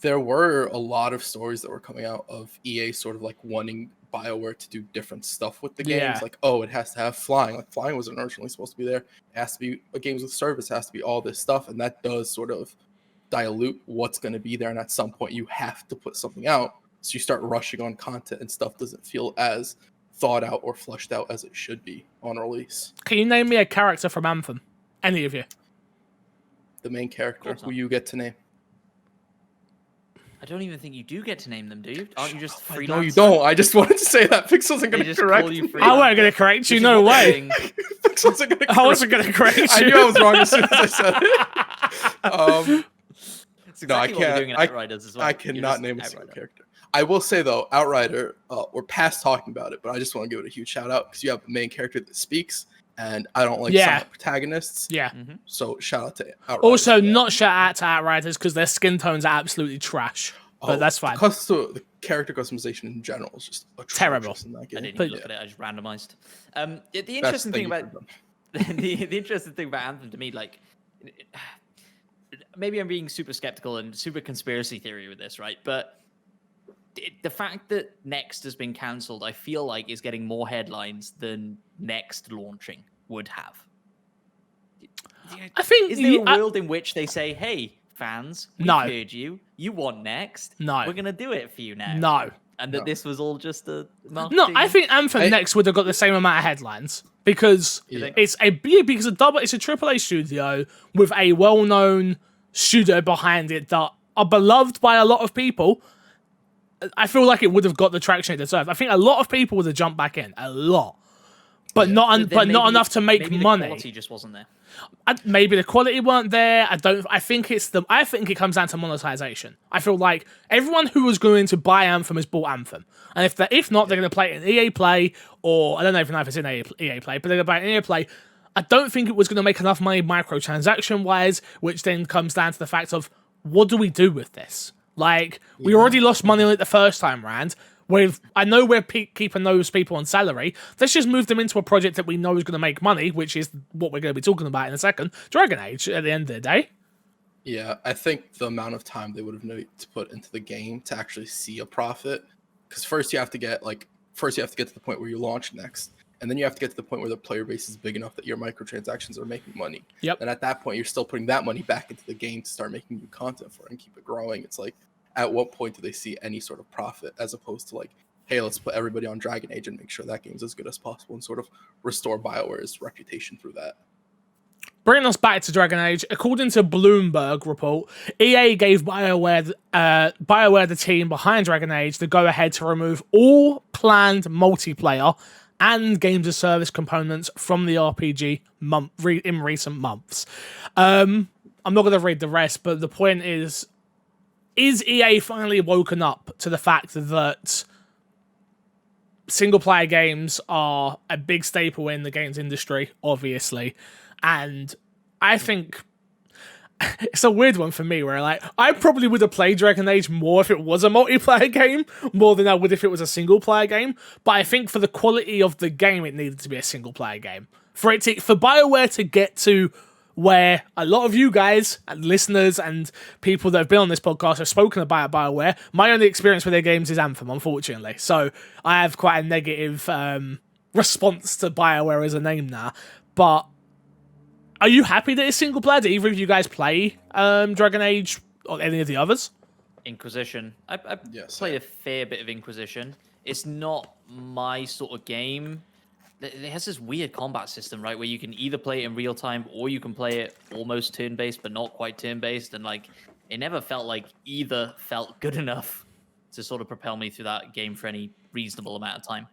There were a lot of stories that were coming out of EA sort of, like, wanting BioWare to do different stuff with the games. Like, oh, it has to have flying. Like, flying wasn't originally supposed to be there. It has to be a games with service. It has to be all this stuff. And that does sort of dilute what's going to be there. And at some point, you have to put something out. So you start rushing on content and stuff doesn't feel as thought out or fleshed out as it should be on release. Can you name me a character from Anthem? Any of you? The main character who you get to name. I don't even think you do get to name them, do you? Aren't you just freelance? No, you don't. I just wanted to say that. Pix wasn't going to correct you. I wasn't going to correct you. No way. Pix wasn't going to correct I wasn't going to correct you. I knew I was wrong as soon as I said it. Exactly no, I can't. Outriders as well. I cannot name a single character. I will say, though, Outrider, we're past talking about it, but I just want to give it a huge shout out because you have a main character that speaks, and I don't like some of the protagonists. Yeah. So shout out to Outriders. Also, not shout out to Outriders because their skin tones are absolutely trash. But that's fine. The character customization in general is just terrible. In that game. I didn't even look at it. I just randomized. The interesting thing about the interesting thing about Anthem to me, like, maybe I'm being super skeptical and super conspiracy theory with this, right? But the fact that Next has been cancelled, I feel like is getting more headlines than Next launching would have. I think is there a world in which they say, "Hey, fans, we heard you. You want Next? No, we're gonna do it for you now." No, and that this was all just a marketing. No, I think Anthem Next would have got the same amount of headlines because it's a AAA studio with a well-known studio behind it that are beloved by a lot of people. I feel like it would have got the traction it deserved. I think a lot of people would have jumped back in, a lot, but not enough to make money. The quality just wasn't there. Maybe the quality weren't there. I think it comes down to monetization. I feel like everyone who was going to buy Anthem has bought Anthem, and if not, they're going to play it in EA Play, or I don't even know if it's in EA Play, but they're going to buy it in EA Play. I don't think it was going to make enough money microtransaction wise, which then comes down to the fact of what do we do with this? Like, we already lost money on it the first time round. I know we're keeping those people on salary. Let's just move them into a project that we know is going to make money, which is what we're going to be talking about in a second. Dragon Age, at the end of the day. Yeah, I think the amount of time they would have needed to put into the game to actually see a profit, because first you have to get to the point where you launch Next, and then you have to get to the point where the player base is big enough that your microtransactions are making money. Yep. And at that point, you're still putting that money back into the game to start making new content for it and keep it growing. It's like, at what point do they see any sort of profit, as opposed to like, hey, let's put everybody on Dragon Age and make sure that game's as good as possible and sort of restore BioWare's reputation through that. Bringing us back to Dragon Age, according to Bloomberg report, EA gave BioWare the team behind Dragon Age the go-ahead to remove all planned multiplayer and games of service components from the RPG in recent months. I'm not going to read the rest, but the point is EA finally woken up to the fact that single-player games are a big staple in the games industry, obviously, and I think it's a weird one for me where like I probably would have played Dragon Age more if it was a multiplayer game more than I would if it was a single player game. But I think for the quality of the game, it needed to be a single player game. For BioWare to get to where a lot of you guys and listeners and people that have been on this podcast have spoken about BioWare, my only experience with their games is Anthem, unfortunately. So I have quite a negative response to BioWare as a name now. But are you happy that it's single player? Do either of you guys play Dragon Age or any of the others? Inquisition. I Yes, played a fair bit of Inquisition. It's not my sort of game. It has this weird combat system, right, where you can either play it in real time or you can play it almost turn-based, but not quite turn-based. And like, it never felt like either felt good enough to sort of propel me through that game for any reasonable amount of time.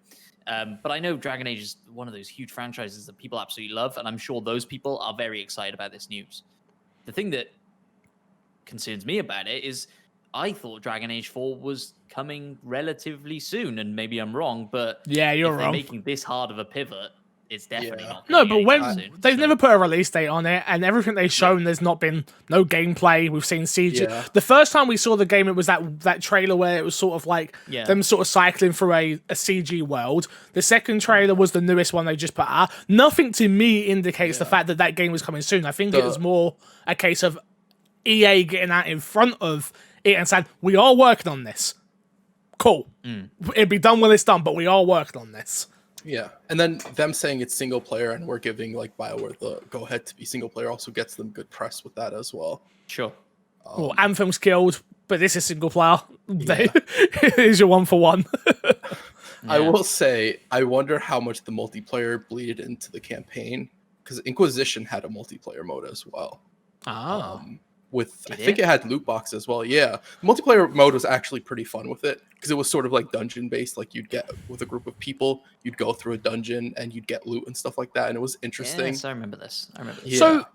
But I know Dragon Age is one of those huge franchises that people absolutely love, and I'm sure those people are very excited about this news. The thing that concerns me about it is I thought Dragon Age 4 was coming relatively soon, and maybe I'm wrong, but yeah, you're if wrong. they're making this hard of a pivot, it's definitely not. No, but when soon, they've never put a release date on it, and everything they've shown, there's not been no gameplay. We've seen CG. Yeah. The first time we saw the game, it was that trailer where it was sort of like them sort of cycling through a CG world. The second trailer was the newest one they just put out. Nothing to me indicates the fact that game was coming soon. I think it was more a case of EA getting out in front of it and saying, we are working on this. Cool. It'd be done when it's done, but we are working on this. Yeah, and then them saying it's single player and we're giving like BioWare the go ahead to be single player also gets them good press with that as well. Sure. Well, Anthem's killed, but this is single player. Here's your 1-for-1. I will say, I wonder how much the multiplayer bleeded into the campaign because Inquisition had a multiplayer mode as well. I think it had loot boxes as well. Yeah, the multiplayer mode was actually pretty fun with it because it was sort of like dungeon based. Like you'd get with a group of people, you'd go through a dungeon and you'd get loot and stuff like that, and it was interesting. Yes, I remember this. Yeah. So,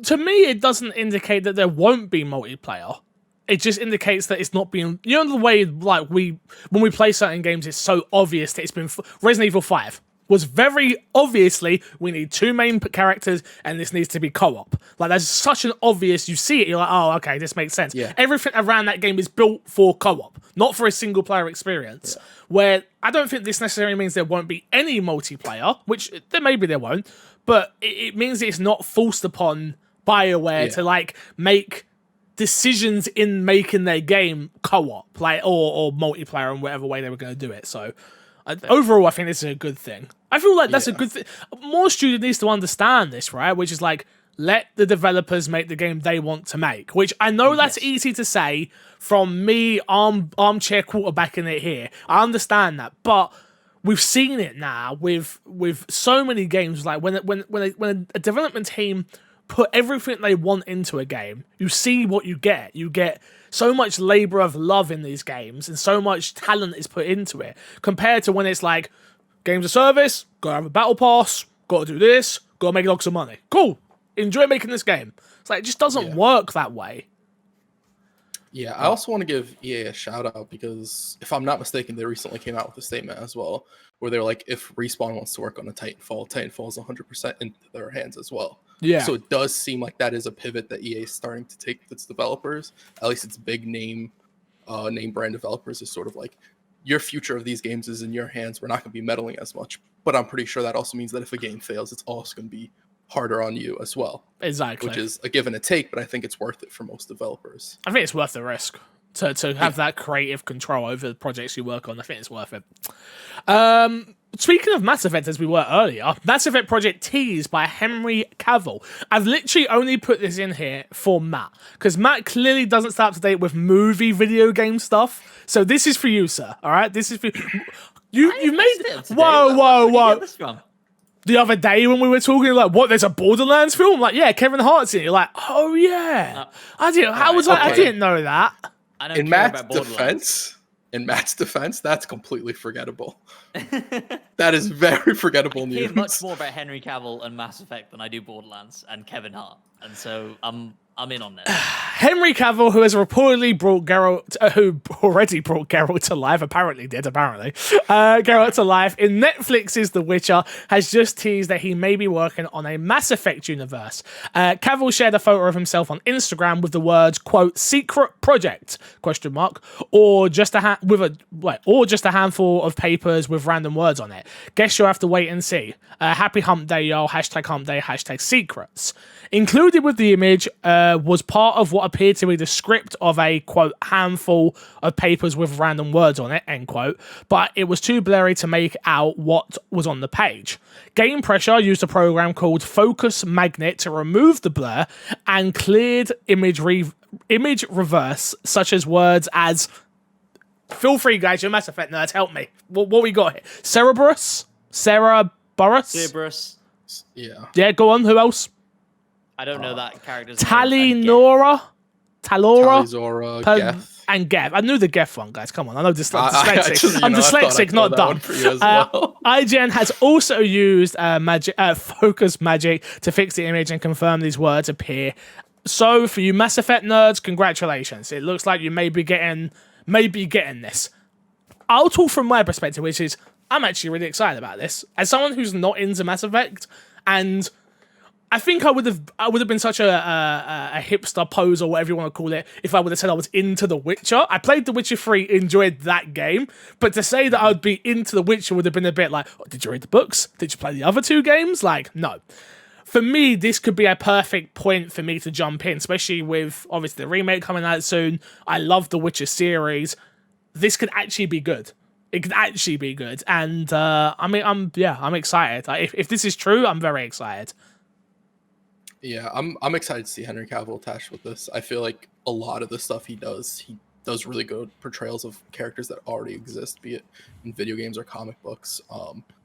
to me, it doesn't indicate that there won't be multiplayer. It just indicates that it's not being. You know the way like when we play certain games, it's so obvious that it's been. Resident Evil 5 was very obviously we need two main characters and this needs to be co-op. Like that's such an obvious. You see it, you're like, oh, okay, this makes sense. Yeah. Everything around that game is built for co-op, not for a single player experience. Yeah. Where I don't think this necessarily means there won't be any multiplayer, which maybe there won't, but it means it's not forced upon BioWare to like make decisions in making their game co-op, like or multiplayer in whatever way they were going to do it. So. Overall, I think this is a good thing. I feel like that's a good thing. More studio needs to understand this, right? Which is like, let the developers make the game they want to make. Which I know that's easy to say from me, armchair quarterbacking it here. I understand that, but we've seen it now with so many games. Like when a development team put everything they want into a game, you see what you get. You get so much labor of love in these games and so much talent is put into it compared to when it's like games of service, gotta have a battle pass, gotta do this, gotta make lots of money. Cool. Enjoy making this game. It's like it just doesn't work that way. Yeah, I also want to give EA a shout out because if I'm not mistaken, they recently came out with a statement as well where they're like, if Respawn wants to work on a Titanfall is 100% into their hands as well. Yeah. So it does seem like that is a pivot that EA is starting to take with its developers. At least its big name brand developers is sort of like, your future of these games is in your hands. We're not going to be meddling as much. But I'm pretty sure that also means that if a game fails, it's also going to be harder on you as well. Exactly. Which is a give and a take, but I think it's worth it for most developers. I think it's worth the risk to have that creative control over the projects you work on. I think it's worth it. Speaking of Mass Effect, as we were earlier, Mass Effect Project Teased by Henry Cavil. I've literally only put this in here for Matt, because Matt clearly doesn't stay up to date with movie video game stuff. So this is for you, sir. All right? This is for you. You made it. Whoa. The other day when we were talking, like, what, there's a Borderlands film? Like, yeah, Kevin Hart's in it. You're like, oh, yeah. I didn't know that. I don't care about In Matt's defense, that's completely forgettable. That is very forgettable news. I hear much more about Henry Cavill and Mass Effect than I do Borderlands and Kevin Hart. and so I'm in on that. Henry Cavill, who has reportedly brought Geralt, who already brought Geralt to life, apparently, Geralt to life in Netflix's The Witcher, has just teased that he may be working on a Mass Effect universe. Cavill shared a photo of himself on Instagram with the words, quote, "secret project," question mark, or just a handful of papers with random words on it. Guess you'll have to wait and see. Happy hump day, y'all. Hashtag hump day, hashtag secrets. Included with the image was part of what appeared to be the script of a, quote, handful of papers with random words on it, end quote, but it was too blurry to make out what was on the page. Game Pressure used a program called Focus Magnet to remove the blur and cleared image reverse, such as words as, feel free guys, you're Mass Effect nerds, help me. What we got here? Cerberus? Yeah, go on, who else? I don't know that character's Talinora, Talizora, Geth. and Geth. I knew the Geth one, guys. Come on, I know I'm I'm dyslexic, not dumb. IGN has also used focus magic to fix the image and confirm these words appear. So, for you Mass Effect nerds, congratulations. It looks like you may be getting this. I'll talk from my perspective, which is I'm actually really excited about this. As someone who's not into Mass Effect, and I think I would have been such a hipster pose or whatever you want to call it if I would have said I was into The Witcher. I played The Witcher 3, enjoyed that game, but to say that I would be into The Witcher would have been a bit like, oh, did you read the books? Did you play the other two games? Like, no. For me, this could be a perfect point for me to jump in, especially with obviously the remake coming out soon. I love The Witcher series. This could actually be good. It could actually be good, and I'm excited. If this is true, I'm very excited. Yeah, I'm excited to see Henry Cavill attached with this. I feel like a lot of the stuff he does really good portrayals of characters that already exist, be it in video games or comic books.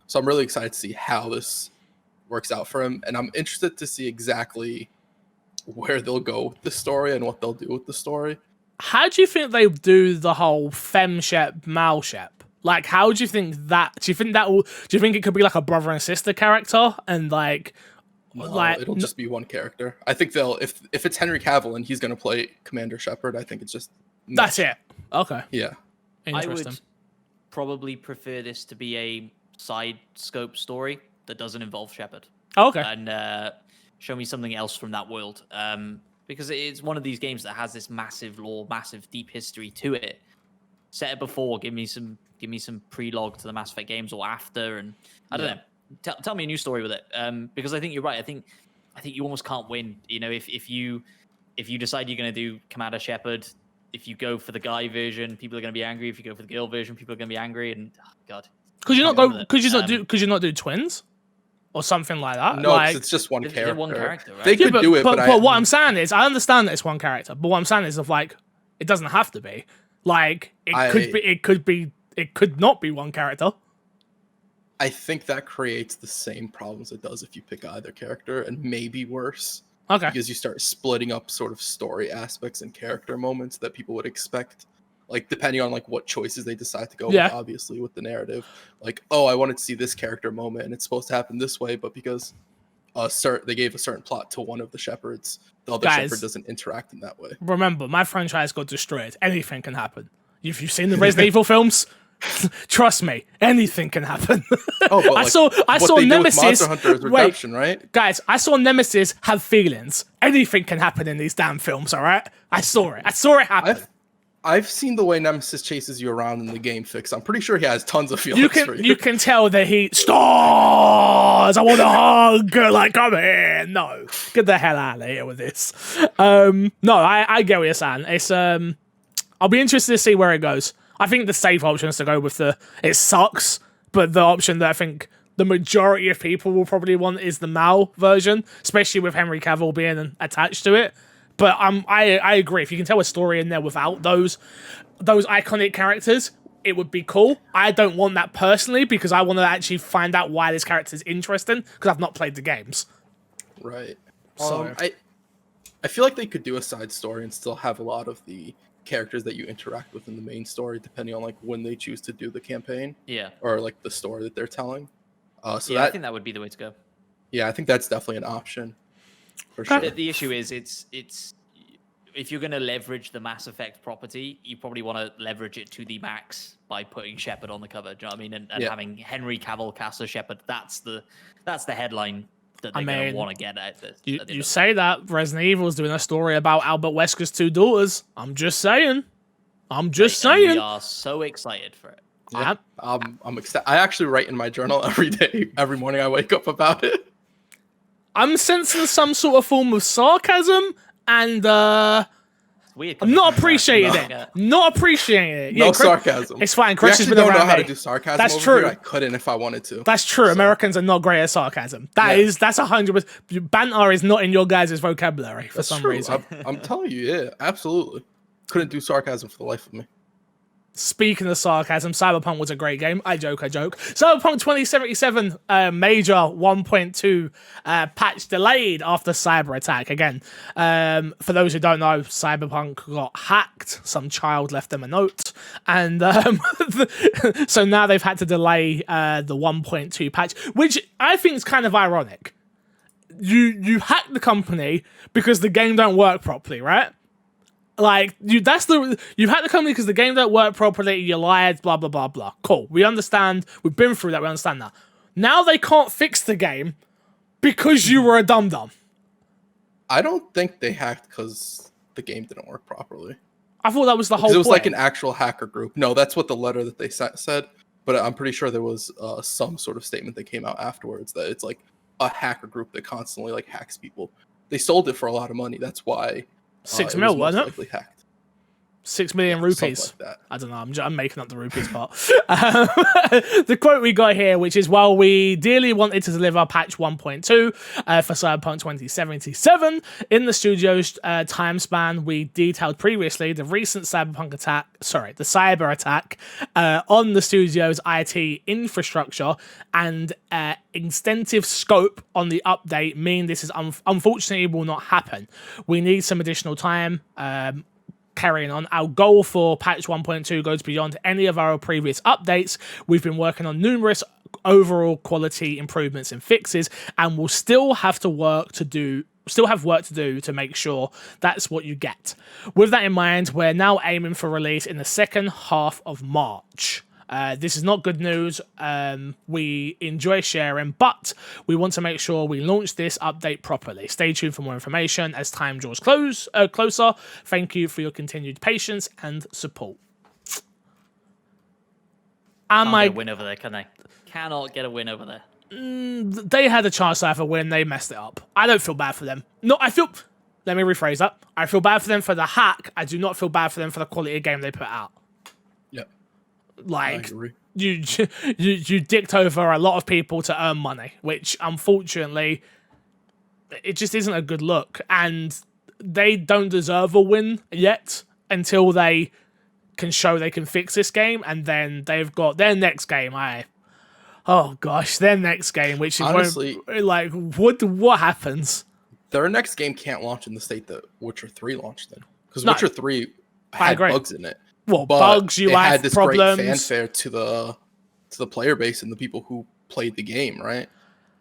So I'm really excited to see how this works out for him, and I'm interested to see exactly where they'll go with the story and what they'll do with the story. How do you think they do the whole femshep, malshep? Like, how do you think that? Do you think it could be like a brother and sister character, and like? No, it'll just be one character. I think they'll if it's Henry Cavill and he's gonna play Commander Shepard, I think it's just that's it. Okay. Yeah. I would probably prefer this to be a side scope story that doesn't involve Shepard. Okay. And show me something else from that world. Because it's one of these games that has this massive lore, massive deep history to it. Set it before, give me some prelog to the Mass Effect games or after, and I don't know. Tell me a new story with it, because I think you're right. I think you almost can't win. You know, if you decide you're going to do Commander Shepard, if you go for the guy version, people are going to be angry. If you go for the girl version, people are going to be angry. And oh, God, could you not do twins or something like that? No, like, it's just one character. They're one character, right? They could do it, but what I'm saying is, I understand that it's one character, but what I'm saying is, of like, it doesn't have to be. Like, it could not be one character. I think that creates the same problems it does if you pick either character, and maybe worse. Okay. Because you start splitting up sort of story aspects and character moments that people would expect, like depending on like what choices they decide to go with, obviously with the narrative. Like, oh, I wanted to see this character moment, and it's supposed to happen this way, but because they gave a certain plot to one of the Shepherds, the other Shepherd doesn't interact in that way. Remember, my franchise got destroyed. Anything can happen. If you've seen the Resident Evil films, trust me, anything can happen. Oh, but I saw Nemesis. Redemption, right? Guys, I saw Nemesis have feelings. Anything can happen in these damn films. All right, I saw it. I saw it happen. I've seen the way Nemesis chases you around in the game fix. I'm pretty sure he has tons of feelings for you. You can tell that he stars. I want to hug. Like, come here. No, get the hell out of here with this. No, I get what you're saying. It's I'll be interested to see where it goes. I think the safe option is to go with it sucks, but the option that I think the majority of people will probably want is the Mal version, especially with Henry Cavill being attached to it. But I agree. If you can tell a story in there without those iconic characters, it would be cool. I don't want that personally because I want to actually find out why this character is interesting because I've not played the games. Right. So I feel like they could do a side story and still have a lot of the characters that you interact with in the main story, depending on like when they choose to do the campaign. Yeah. Or like the story that they're telling. I think that would be the way to go. Yeah, I think that's definitely an option. For sure. The issue is it's if you're going to leverage the Mass Effect property, you probably want to leverage it to the max by putting Shepard on the cover. Do you know what I mean? And having Henry Cavill cast as Shepard. That's the headline that they're going to want to get out. You say that Resident Evil's doing a story about Albert Wesker's 2 daughters. I'm just saying. We are so excited for it. Yeah, I'm excited. I actually write in my journal every day, every morning I wake up about it. I'm sensing some sort of form of sarcasm, and weird. I'm not appreciating it. Not appreciating it. No sarcasm. It's fine. KRESH has been don't around know how me. to do sarcasm. That's over true. Here. I couldn't if I wanted to. That's true. So. Americans are not great at sarcasm. That's 100%. Banter is not in your guys' vocabulary for some reason. I'm telling you, yeah, absolutely. Couldn't do sarcasm for the life of me. Speaking of sarcasm, CyberPunk was a great game. I joke. CyberPunk 2077 major 1.2 patch delayed after cyber attack. Again, for those who don't know, CyberPunk got hacked. Some child left them a note. And so now they've had to delay the 1.2 patch, which I think is kind of ironic. You hack the company because the game don't work properly, right? Like, you've had the company because the game don't work properly, you lied, blah, blah, blah, blah. Cool. We understand. We've been through that. We understand that. Now they can't fix the game because you were a dum-dum. I don't think they hacked because the game didn't work properly. I thought that was the whole point. It was like an actual hacker group. No, that's what the letter that they said. But I'm pretty sure there was some sort of statement that came out afterwards that it's like a hacker group that constantly like hacks people. They sold it for a lot of money. That's why... 6 mil, wasn't it? Hacked. 6 million rupees. Like that. I don't know. I'm making up the rupees part. The quote we got here, which is, while we dearly wanted to deliver patch 1.2 for Cyberpunk 2077 in the studio's time span, we detailed previously the recent cyber attack on the studio's IT infrastructure and extensive scope on the update mean this is unfortunately will not happen. We need some additional time. Carrying on, our goal for patch 1.2 goes beyond any of our previous updates. We've been working on numerous overall quality improvements and fixes, and we'll still have work to do to make sure that's what you get. With that in mind, we're now aiming for release in the second half of March. This is not good news. We enjoy sharing, but we want to make sure we launch this update properly. Stay tuned for more information as time draws closer. Thank you for your continued patience and support. Can't get a win over there, can they? Cannot get a win over there. They had a chance to have a win. They messed it up. I don't feel bad for them. Let me rephrase that. I feel bad for them for the hack. I do not feel bad for them for the quality of game they put out. Yep. Like, you dicked over a lot of people to earn money, which unfortunately, it just isn't a good look. And they don't deserve a win yet until they can show they can fix this game. And then they've got their next game. Their next game, which is honestly, what happens? Their next game can't launch in the state that Witcher 3 launched in, because Witcher 3 had bugs in it. Well, bugs, UI had this problems. Great fanfare to the player base and the people who played the game, right?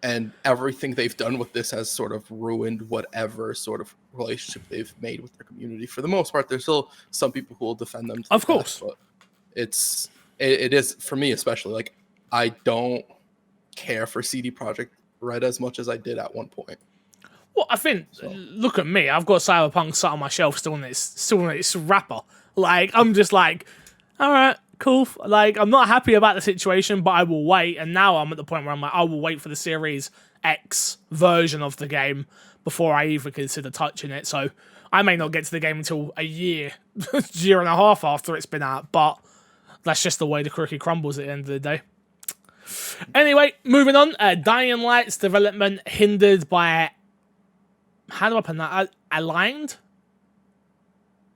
And everything they've done with this has sort of ruined whatever sort of relationship they've made with their community. For the most part, there's still some people who will defend them. Of course, but it is for me especially. Like, I don't care for CD Projekt Red as much as I did at one point. Well, I think look at me. I've got CyberPunk sat on my shelf, still in its wrapper. Like, I'm just like, all right, cool. Like, I'm not happy about the situation, but I will wait. And now I'm at the point where I'm like, I will wait for the Series X version of the game before I even consider touching it. So I may not get to the game until a year and a half after it's been out. But that's just the way the cookie crumbles at the end of the day. Anyway, moving on. Dying Light's development hindered by, how do I pronounce that? Aligned?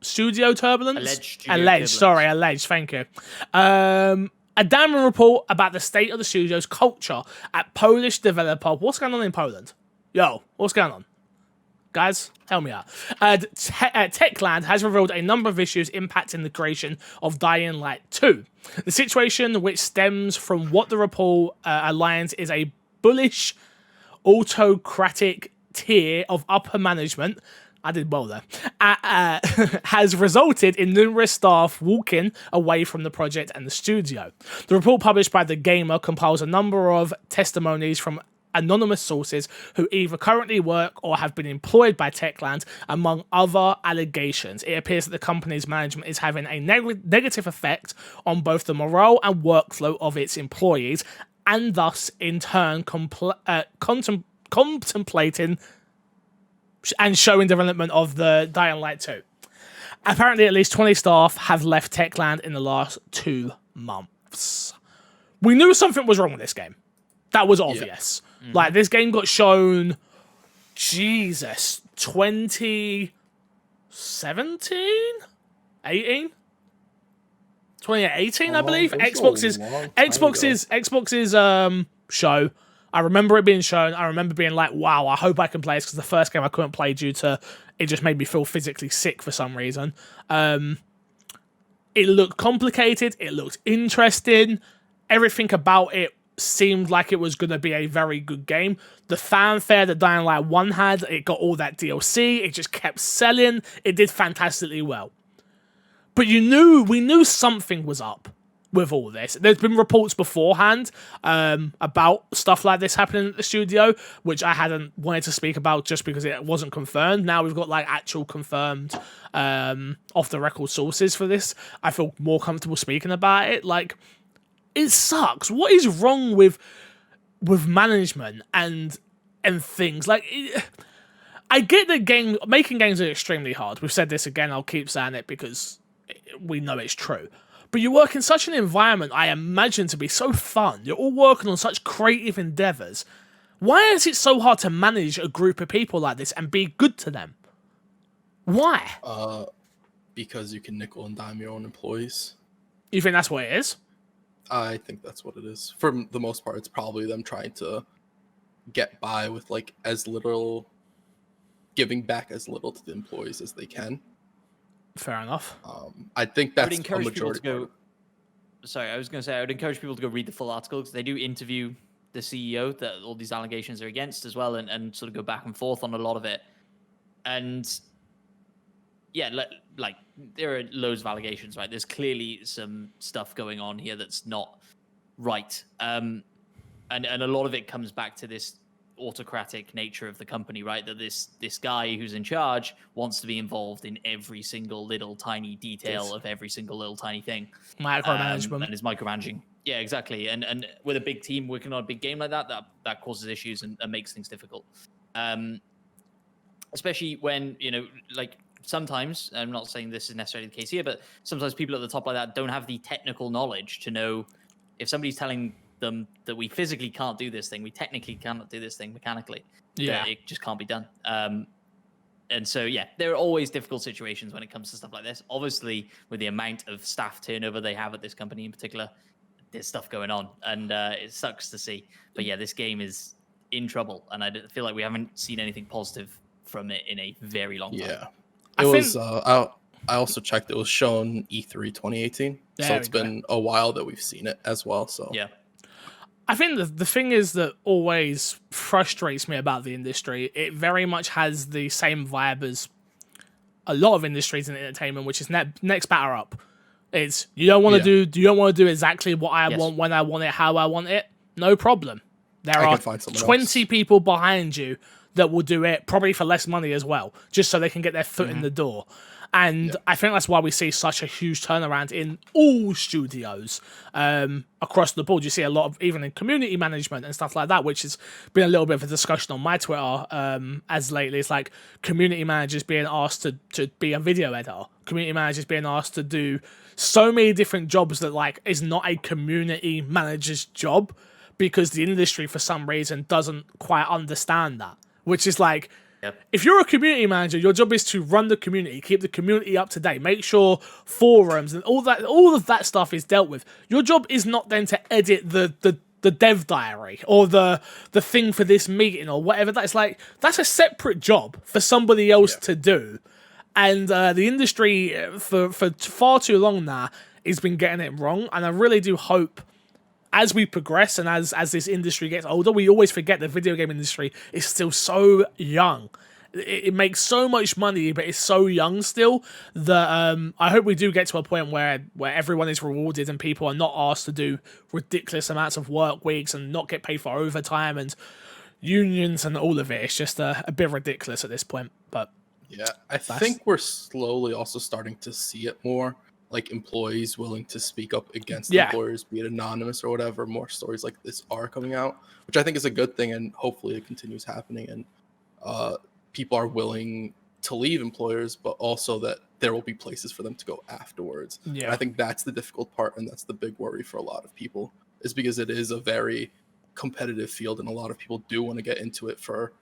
Studio turbulence? Alleged, thank you. A damning report about the state of the studio's culture at Polish developer. What's going on in Poland? Yo, what's going on? Guys, help me out. Techland has revealed a number of issues impacting the creation of Dying Light 2. The situation, which stems from what the report aligns, is a bullish, autocratic tier of upper management, I did well there, has resulted in numerous staff walking away from the project and the studio. The report published by The Gamer compiles a number of testimonies from anonymous sources who either currently work or have been employed by Techland, among other allegations. It appears that the company's management is having a negative effect on both the morale and workflow of its employees, and thus, in turn, contemplating and showing development of the Dying Light 2. Apparently, at least 20 staff have left Techland in the last 2 months. We knew something was wrong with this game. That was obvious. Yeah. Like, this game got shown, 2017? 18? 2018, I believe. Xbox's show. I remember it being shown. I remember being like, wow, I hope I can play this, because the first game I couldn't play due to it just made me feel physically sick for some reason. It looked complicated. It looked interesting. Everything about it seemed like it was going to be a very good game. The fanfare that Dying Light 1 had, it got all that DLC. It just kept selling. It did fantastically well. But we knew something was up with all this. There's been reports beforehand about stuff like this happening at the studio, which I hadn't wanted to speak about just because it wasn't confirmed. Now we've got like actual confirmed off the record sources for this. I feel more comfortable speaking about it. Like, it sucks. What is wrong with management and things? Like, I get that making games are extremely hard. We've said this again. I'll keep saying it because we know it's true. But you work in such an environment I imagine to be so fun. You're all working on such creative endeavours. Why is it so hard to manage a group of people like this and be good to them? Why? Because you can nickel and dime your own employees. You think that's what it is? I think that's what it is. For the most part, it's probably them trying to get by with like giving back as little to the employees as they can. Fair enough. I think that's I would encourage a majority. People to go. Sorry, I was going to say I would encourage people to go read the full article, because they do interview the CEO that all these allegations are against as well, and sort of go back and forth on a lot of it. And yeah, like there are loads of allegations, right? There's clearly some stuff going on here that's not right, and a lot of it comes back to this autocratic nature of the company, right? That this guy who's in charge wants to be involved in every single little tiny detail of every single little tiny thing. Micromanagement. And is micromanaging. Yeah, exactly. And with a big team working on a big game like that causes issues and makes things difficult. Especially when, like sometimes, I'm not saying this is necessarily the case here, but sometimes people at the top like that don't have the technical knowledge to know if somebody's telling them that we physically can't do this thing, we technically cannot do this thing mechanically. Yeah, it just can't be done. And so yeah, there are always difficult situations when it comes to stuff like this. Obviously, with the amount of staff turnover they have at this company in particular, there's stuff going on, and it sucks to see. But yeah, this game is in trouble, and I feel like we haven't seen anything positive from it in a very long time. Yeah, I also checked. It was shown E3 2018, so it's been a while that we've seen it as well. So yeah. I think the thing is that always frustrates me about the industry, it very much has the same vibe as a lot of industries in entertainment, which is next batter up. It's you don't want to do exactly what I want, when I want it, how I want it. No problem. There are 20 people behind you that will do it, probably for less money as well, just so they can get their foot in the door. And I think that's why we see such a huge turnaround in all studios across the board. You see a lot of, even in community management and stuff like that, which has been a little bit of a discussion on my Twitter as lately. It's like community managers being asked to be a video editor, community managers being asked to do so many different jobs that like is not a community manager's job, because the industry for some reason doesn't quite understand that, which is like, if you're a community manager, your job is to run the community, keep the community up to date, make sure forums and all of that stuff is dealt with. Your job is not then to edit the dev diary or the thing for this meeting or whatever. That's like, that's a separate job for somebody else to do. And the industry for far too long now has been getting it wrong. And I really do hope as we progress and as this industry gets older, we always forget the video game industry is still so young. It makes so much money, but it's so young still that I hope we do get to a point where everyone is rewarded and people are not asked to do ridiculous amounts of work weeks and not get paid for overtime and unions and all of it. It's just a bit ridiculous at this point. But yeah, I think we're slowly also starting to see it more, like employees willing to speak up against employers, be it anonymous or whatever. More stories like this are coming out, which I think is a good thing, and hopefully it continues happening. And people are willing to leave employers, but also that there will be places for them to go afterwards. Yeah. And I think that's the difficult part, and that's the big worry for a lot of people, is because it is a very competitive field, and a lot of people do want to get into it for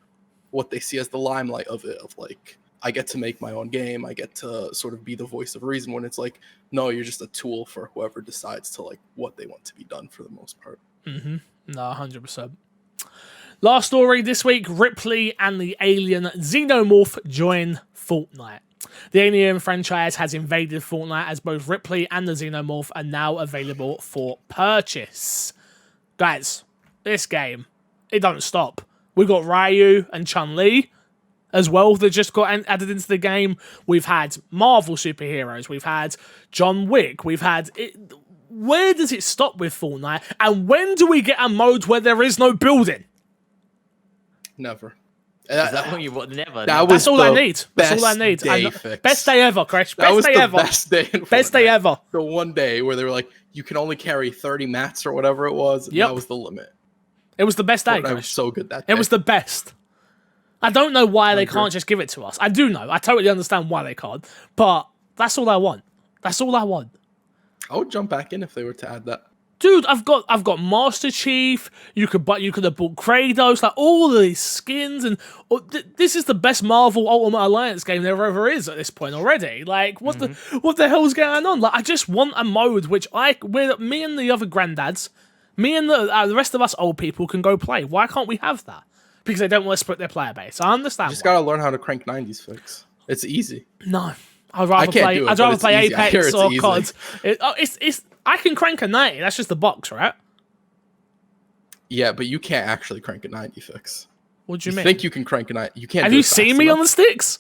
what they see as the limelight of it, of like, I get to make my own game, I get to sort of be the voice of reason, when it's like, no, you're just a tool for whoever decides to like what they want to be done for the most part. No, 100%. Last story this week, Ripley and the alien Xenomorph join Fortnite. The Alien franchise has invaded Fortnite, as both Ripley and the Xenomorph are now available for purchase. Guys, this game, it don't stop. We got Ryu and Chun-Li as well that just got added into the game. We've had Marvel superheroes. We've had John Wick. We've had... Where does it stop with Fortnite? And when do we get a mode where there is no building? Never. Is that what you want? Never. That's all I need. That's all I need. Best day ever, KRESH. Best day ever. Best day in Fortnite. Best day ever. The one day where they were like, you can only carry 30 mats or whatever it was. And that was the limit. It was the best day, Fortnite was so good that day. It was the best. I don't know why they can't just give it to us. I do know. I totally understand why they can't. But that's all I want. That's all I want. I would jump back in if they were to add that. Dude, I've got Master Chief. You could have bought Kratos. Like all of these skins, and this is the best Marvel Ultimate Alliance game there ever is at this point already. Like what the hell's going on? Like I just want a mode which me and the other granddads, me and the rest of us old people can go play. Why can't we have that? Because they don't want to split their player base. I understand. You just gotta learn how to crank 90s fix. It's easy. No, I'd rather play Apex or COD. I can crank a 90. That's just the box, right? Yeah, but you can't actually crank a 90 fix. What do you mean? I think you can crank a 90. You can't. Have you seen me on the sticks?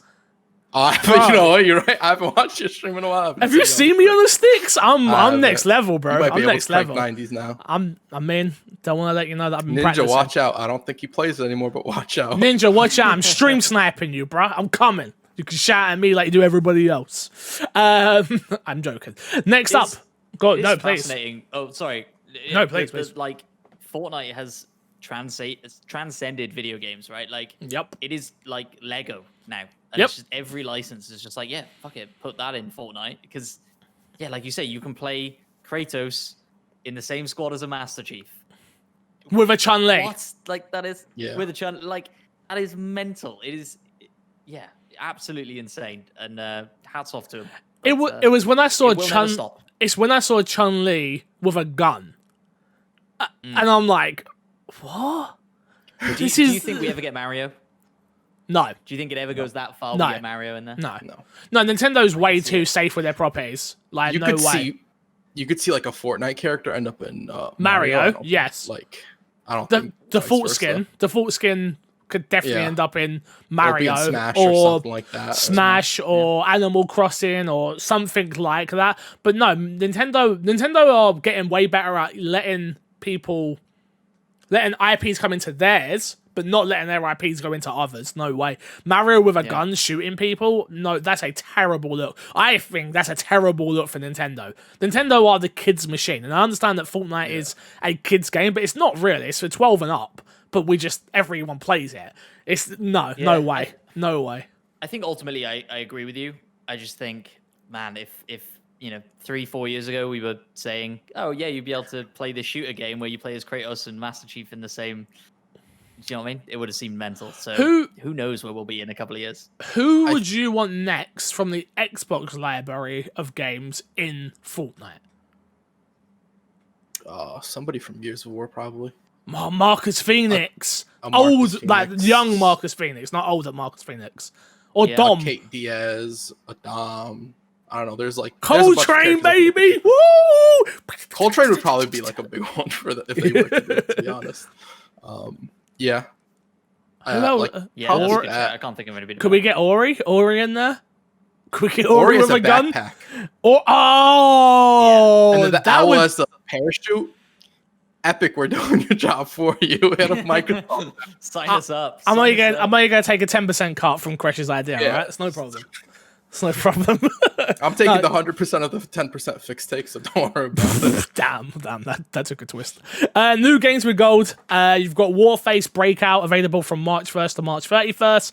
You know what? You're right. I haven't watched your stream in a while. Have you seen me on the sticks? I'm next level, bro. I'm next level. 90s now. I mean, don't want to let you know that I've been Ninja, practicing. watch out. I don't think he plays it anymore, but watch out. Ninja, watch out. I'm stream sniping you, bro. I'm coming. You can shout at me like you do everybody else. I'm joking. Next up. Go. No, please. Fascinating. Oh, sorry. No, please. Like, Fortnite has transcended video games, right? Like, it is like Lego now. And it's just every license is just like, yeah, fuck it, put that in Fortnite. Because, yeah, like you say, you can play Kratos in the same squad as a Master Chief. With a Chun-Li. What? Like, that is... Yeah. With a Chun... Like, that is mental. It is... Yeah, absolutely insane. And hats off to him. But, it was when I saw It's when I saw Chun-Li with a gun. And I'm like, what? Do you think we ever get Mario? No. Do you think it ever goes that far? We get Mario in there? No. Nintendo's way too safe with their properties. Like, no way. You could see like a Fortnite character end up in Mario. Yes. Like, I don't think default skin could definitely end up in Mario or Smash or something like that. Smash or Animal Crossing or something like that. But no, Nintendo are getting way better at letting IPs come into theirs, but not letting their IPs go into others. No way. Mario with a gun shooting people? No, that's a terrible look. I think that's a terrible look for Nintendo. Nintendo are the kids' machine, and I understand that Fortnite is a kids' game, but it's not really. It's for 12 and up. But everyone plays it. It's no way. No way. I think ultimately I agree with you. I just think, man, if 3-4 years ago we were saying, oh yeah, you'd be able to play this shooter game where you play as Kratos and Master Chief in the same, do you know what I mean? It would have seemed mental. So who knows where we'll be in a couple of years? Who would you want next from the Xbox library of games in Fortnite? Somebody from Gears of War, probably. Marcus Phoenix. Young Marcus Phoenix, not older Marcus Phoenix. Or Dom. Kate Diaz, Dom. I don't know. There's like there's a bunch of Coltrane, characters baby! Woo! Coltrane would probably be like a big one for if they were to do it, to be honest. Yeah. Who else? Like, Yeah, that's a Or- good shout. I can't think of anybody. Could we get Ori? Ori in there? Could we get Ori Ori is with a a gun? backpack. Or And then the that owl would has the parachute. Epic, we're doing your job for you. Head of Microsoft. Sign us up. I'm Sign only us going. up. I'm only going to take a 10% cut from Cresh's idea. Yeah. All right, it's no problem. It's no problem. I'm taking No. the 100% of the 10% fixed take, so don't worry about it. damn, that took a twist. New games with gold. You've got Warface Breakout available from March 1st to March 31st.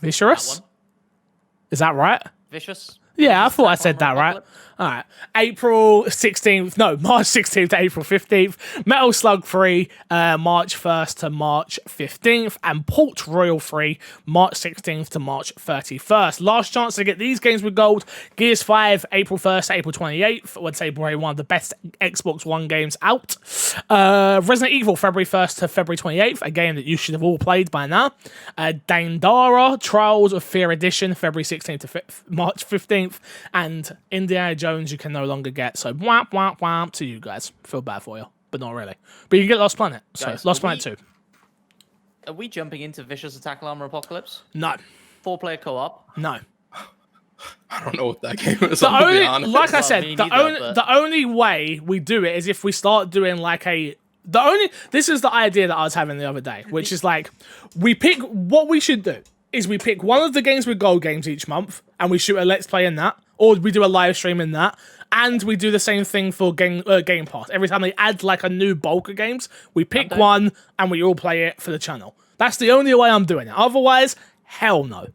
Viscerous. One. Is that right? Vicious. Yeah, I Vicious thought I attack said on that right. Apocalypse. All right. March 16th to April 15th. Metal Slug 3, March 1st to March 15th. And Port Royal 3, March 16th to March 31st. Last chance to get these games with gold. Gears 5, April 1st to April 28th. I would say probably one of the best Xbox One games out. Resident Evil, February 1st to February 28th. A game that you should have all played by now. Dandara, Trials of Fear Edition, February 16th to March 15th. And Indiana Jones you can no longer get. So wham, wham, wham to you guys. Feel bad for you, but not really. But you can get Lost Planet. So Guys, Lost are Planet we- 2. Are we jumping into Vicious Attack Armor Apocalypse? No. 4-player co-op. No. I don't know what that game is. The I'm gonna be only, honest. like I Well, said, me the neither, only but- the only way we do it is if we start doing like this is the idea that I was having the other day, which is like we pick what we should do is we pick one of the games with gold games each month and we shoot a let's play in that, or we do a live stream in that, and we do the same thing for Game Pass. Every time they add like a new bulk of games, we pick one and we all play it for the channel. That's the only way I'm doing it. Otherwise, hell no.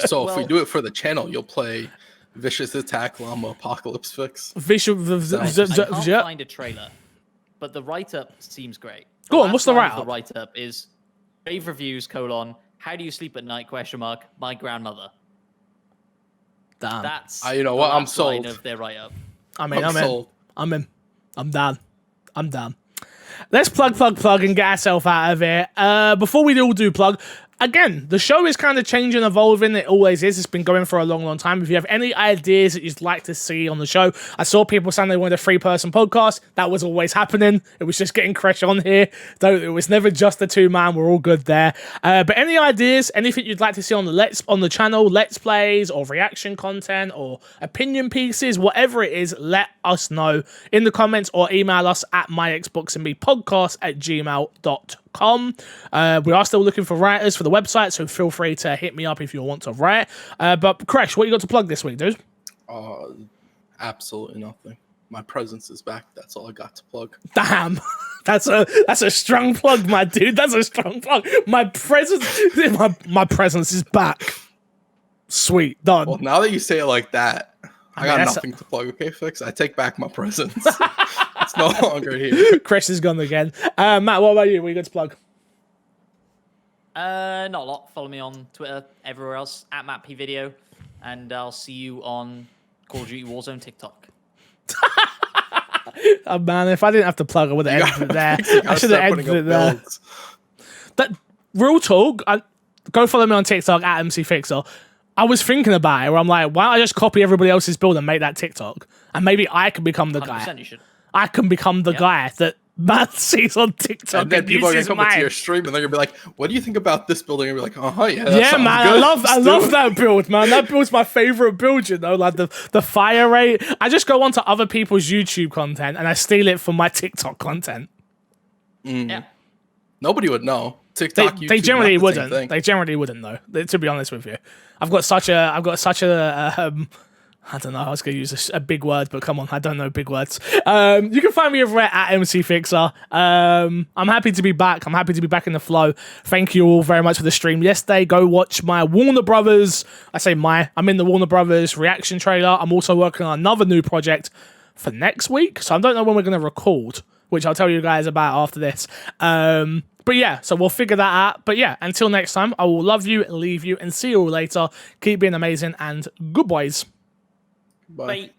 So if we do it for the channel, you'll play Vicious Attack Llama Apocalypse Fix. I can't find a trailer, but the write-up seems great. Go on, last what's the line of write-up? The write-up is rave reviews, how do you sleep at night, ? My grandmother. Damn. That's You know the what? I'm last line sold. of their write-up. I'm I'm in. sold. I'm in. I'm done. I'm done. Let's plug, and get ourselves out of it. Before we all do plug, again, the show is kind of changing, evolving. It always is. It's been going for a long, long time. If you have any ideas that you'd like to see on the show, I saw people saying they wanted a 3-person podcast. That was always happening. It was just getting KRESH on here. Though it was never just a 2-man. We're all good there. But any ideas, anything you'd like to see on the channel, let's plays or reaction content or opinion pieces, whatever it is, let us know in the comments or email us at myxboxandmepodcast@gmail.com. We are still looking for writers for the website, so feel free to hit me up if you want to write. But KRESH, what you got to plug this week, dude? Absolutely nothing. My presence is back. That's all I got to plug. Damn, that's a strong plug, my dude. That's a strong plug. My presence is back. Sweet, done. Well, now that you say it like that, I got that's- nothing to plug. Okay, Fix. I take back my presence. It's no longer here. KRESH is gone again. Matt, what about you? What you got to plug? Not a lot. Follow me on Twitter, everywhere else, at MattPVideo, and I'll see you on Call of Duty Warzone TikTok. Oh man, if I didn't have to plug, I would have edited it there. I should have edited it there. builds. That real talk. Go follow me on TikTok at MCFixer. I was thinking about it where I'm like, why don't I just copy everybody else's build and make that TikTok? And maybe I can become the 100% guy. you should. I can become the guy that Matt sees on TikTok And then people are gonna uses come into mine. your stream and they're gonna be like, "What do you think about this building?" And be like, yeah, that Yeah, sounds man, good. I Let's do love it." that build, man. That build's my favorite build, you know, like the fire rate. I just go onto other people's YouTube content and I steal it for my TikTok content. Yeah. Nobody would know. They, TikTok, they YouTube, generally not the same wouldn't. thing. They generally wouldn't though. To be honest with you, I've got such a I don't know. I was going to use a big word, but come on, I don't know big words. You can find me over at MCFixer. I'm happy to be back. I'm happy to be back in the flow. Thank you all very much for the stream yesterday. Go watch my Warner Brothers. I'm in the Warner Brothers reaction trailer. I'm also working on another new project for next week. So I don't know when we're going to record, which I'll tell you guys about after this. But yeah, so we'll figure that out. But yeah, until next time, I will love you, leave you, and see you all later. Keep being amazing and good boys. Bye. Bye.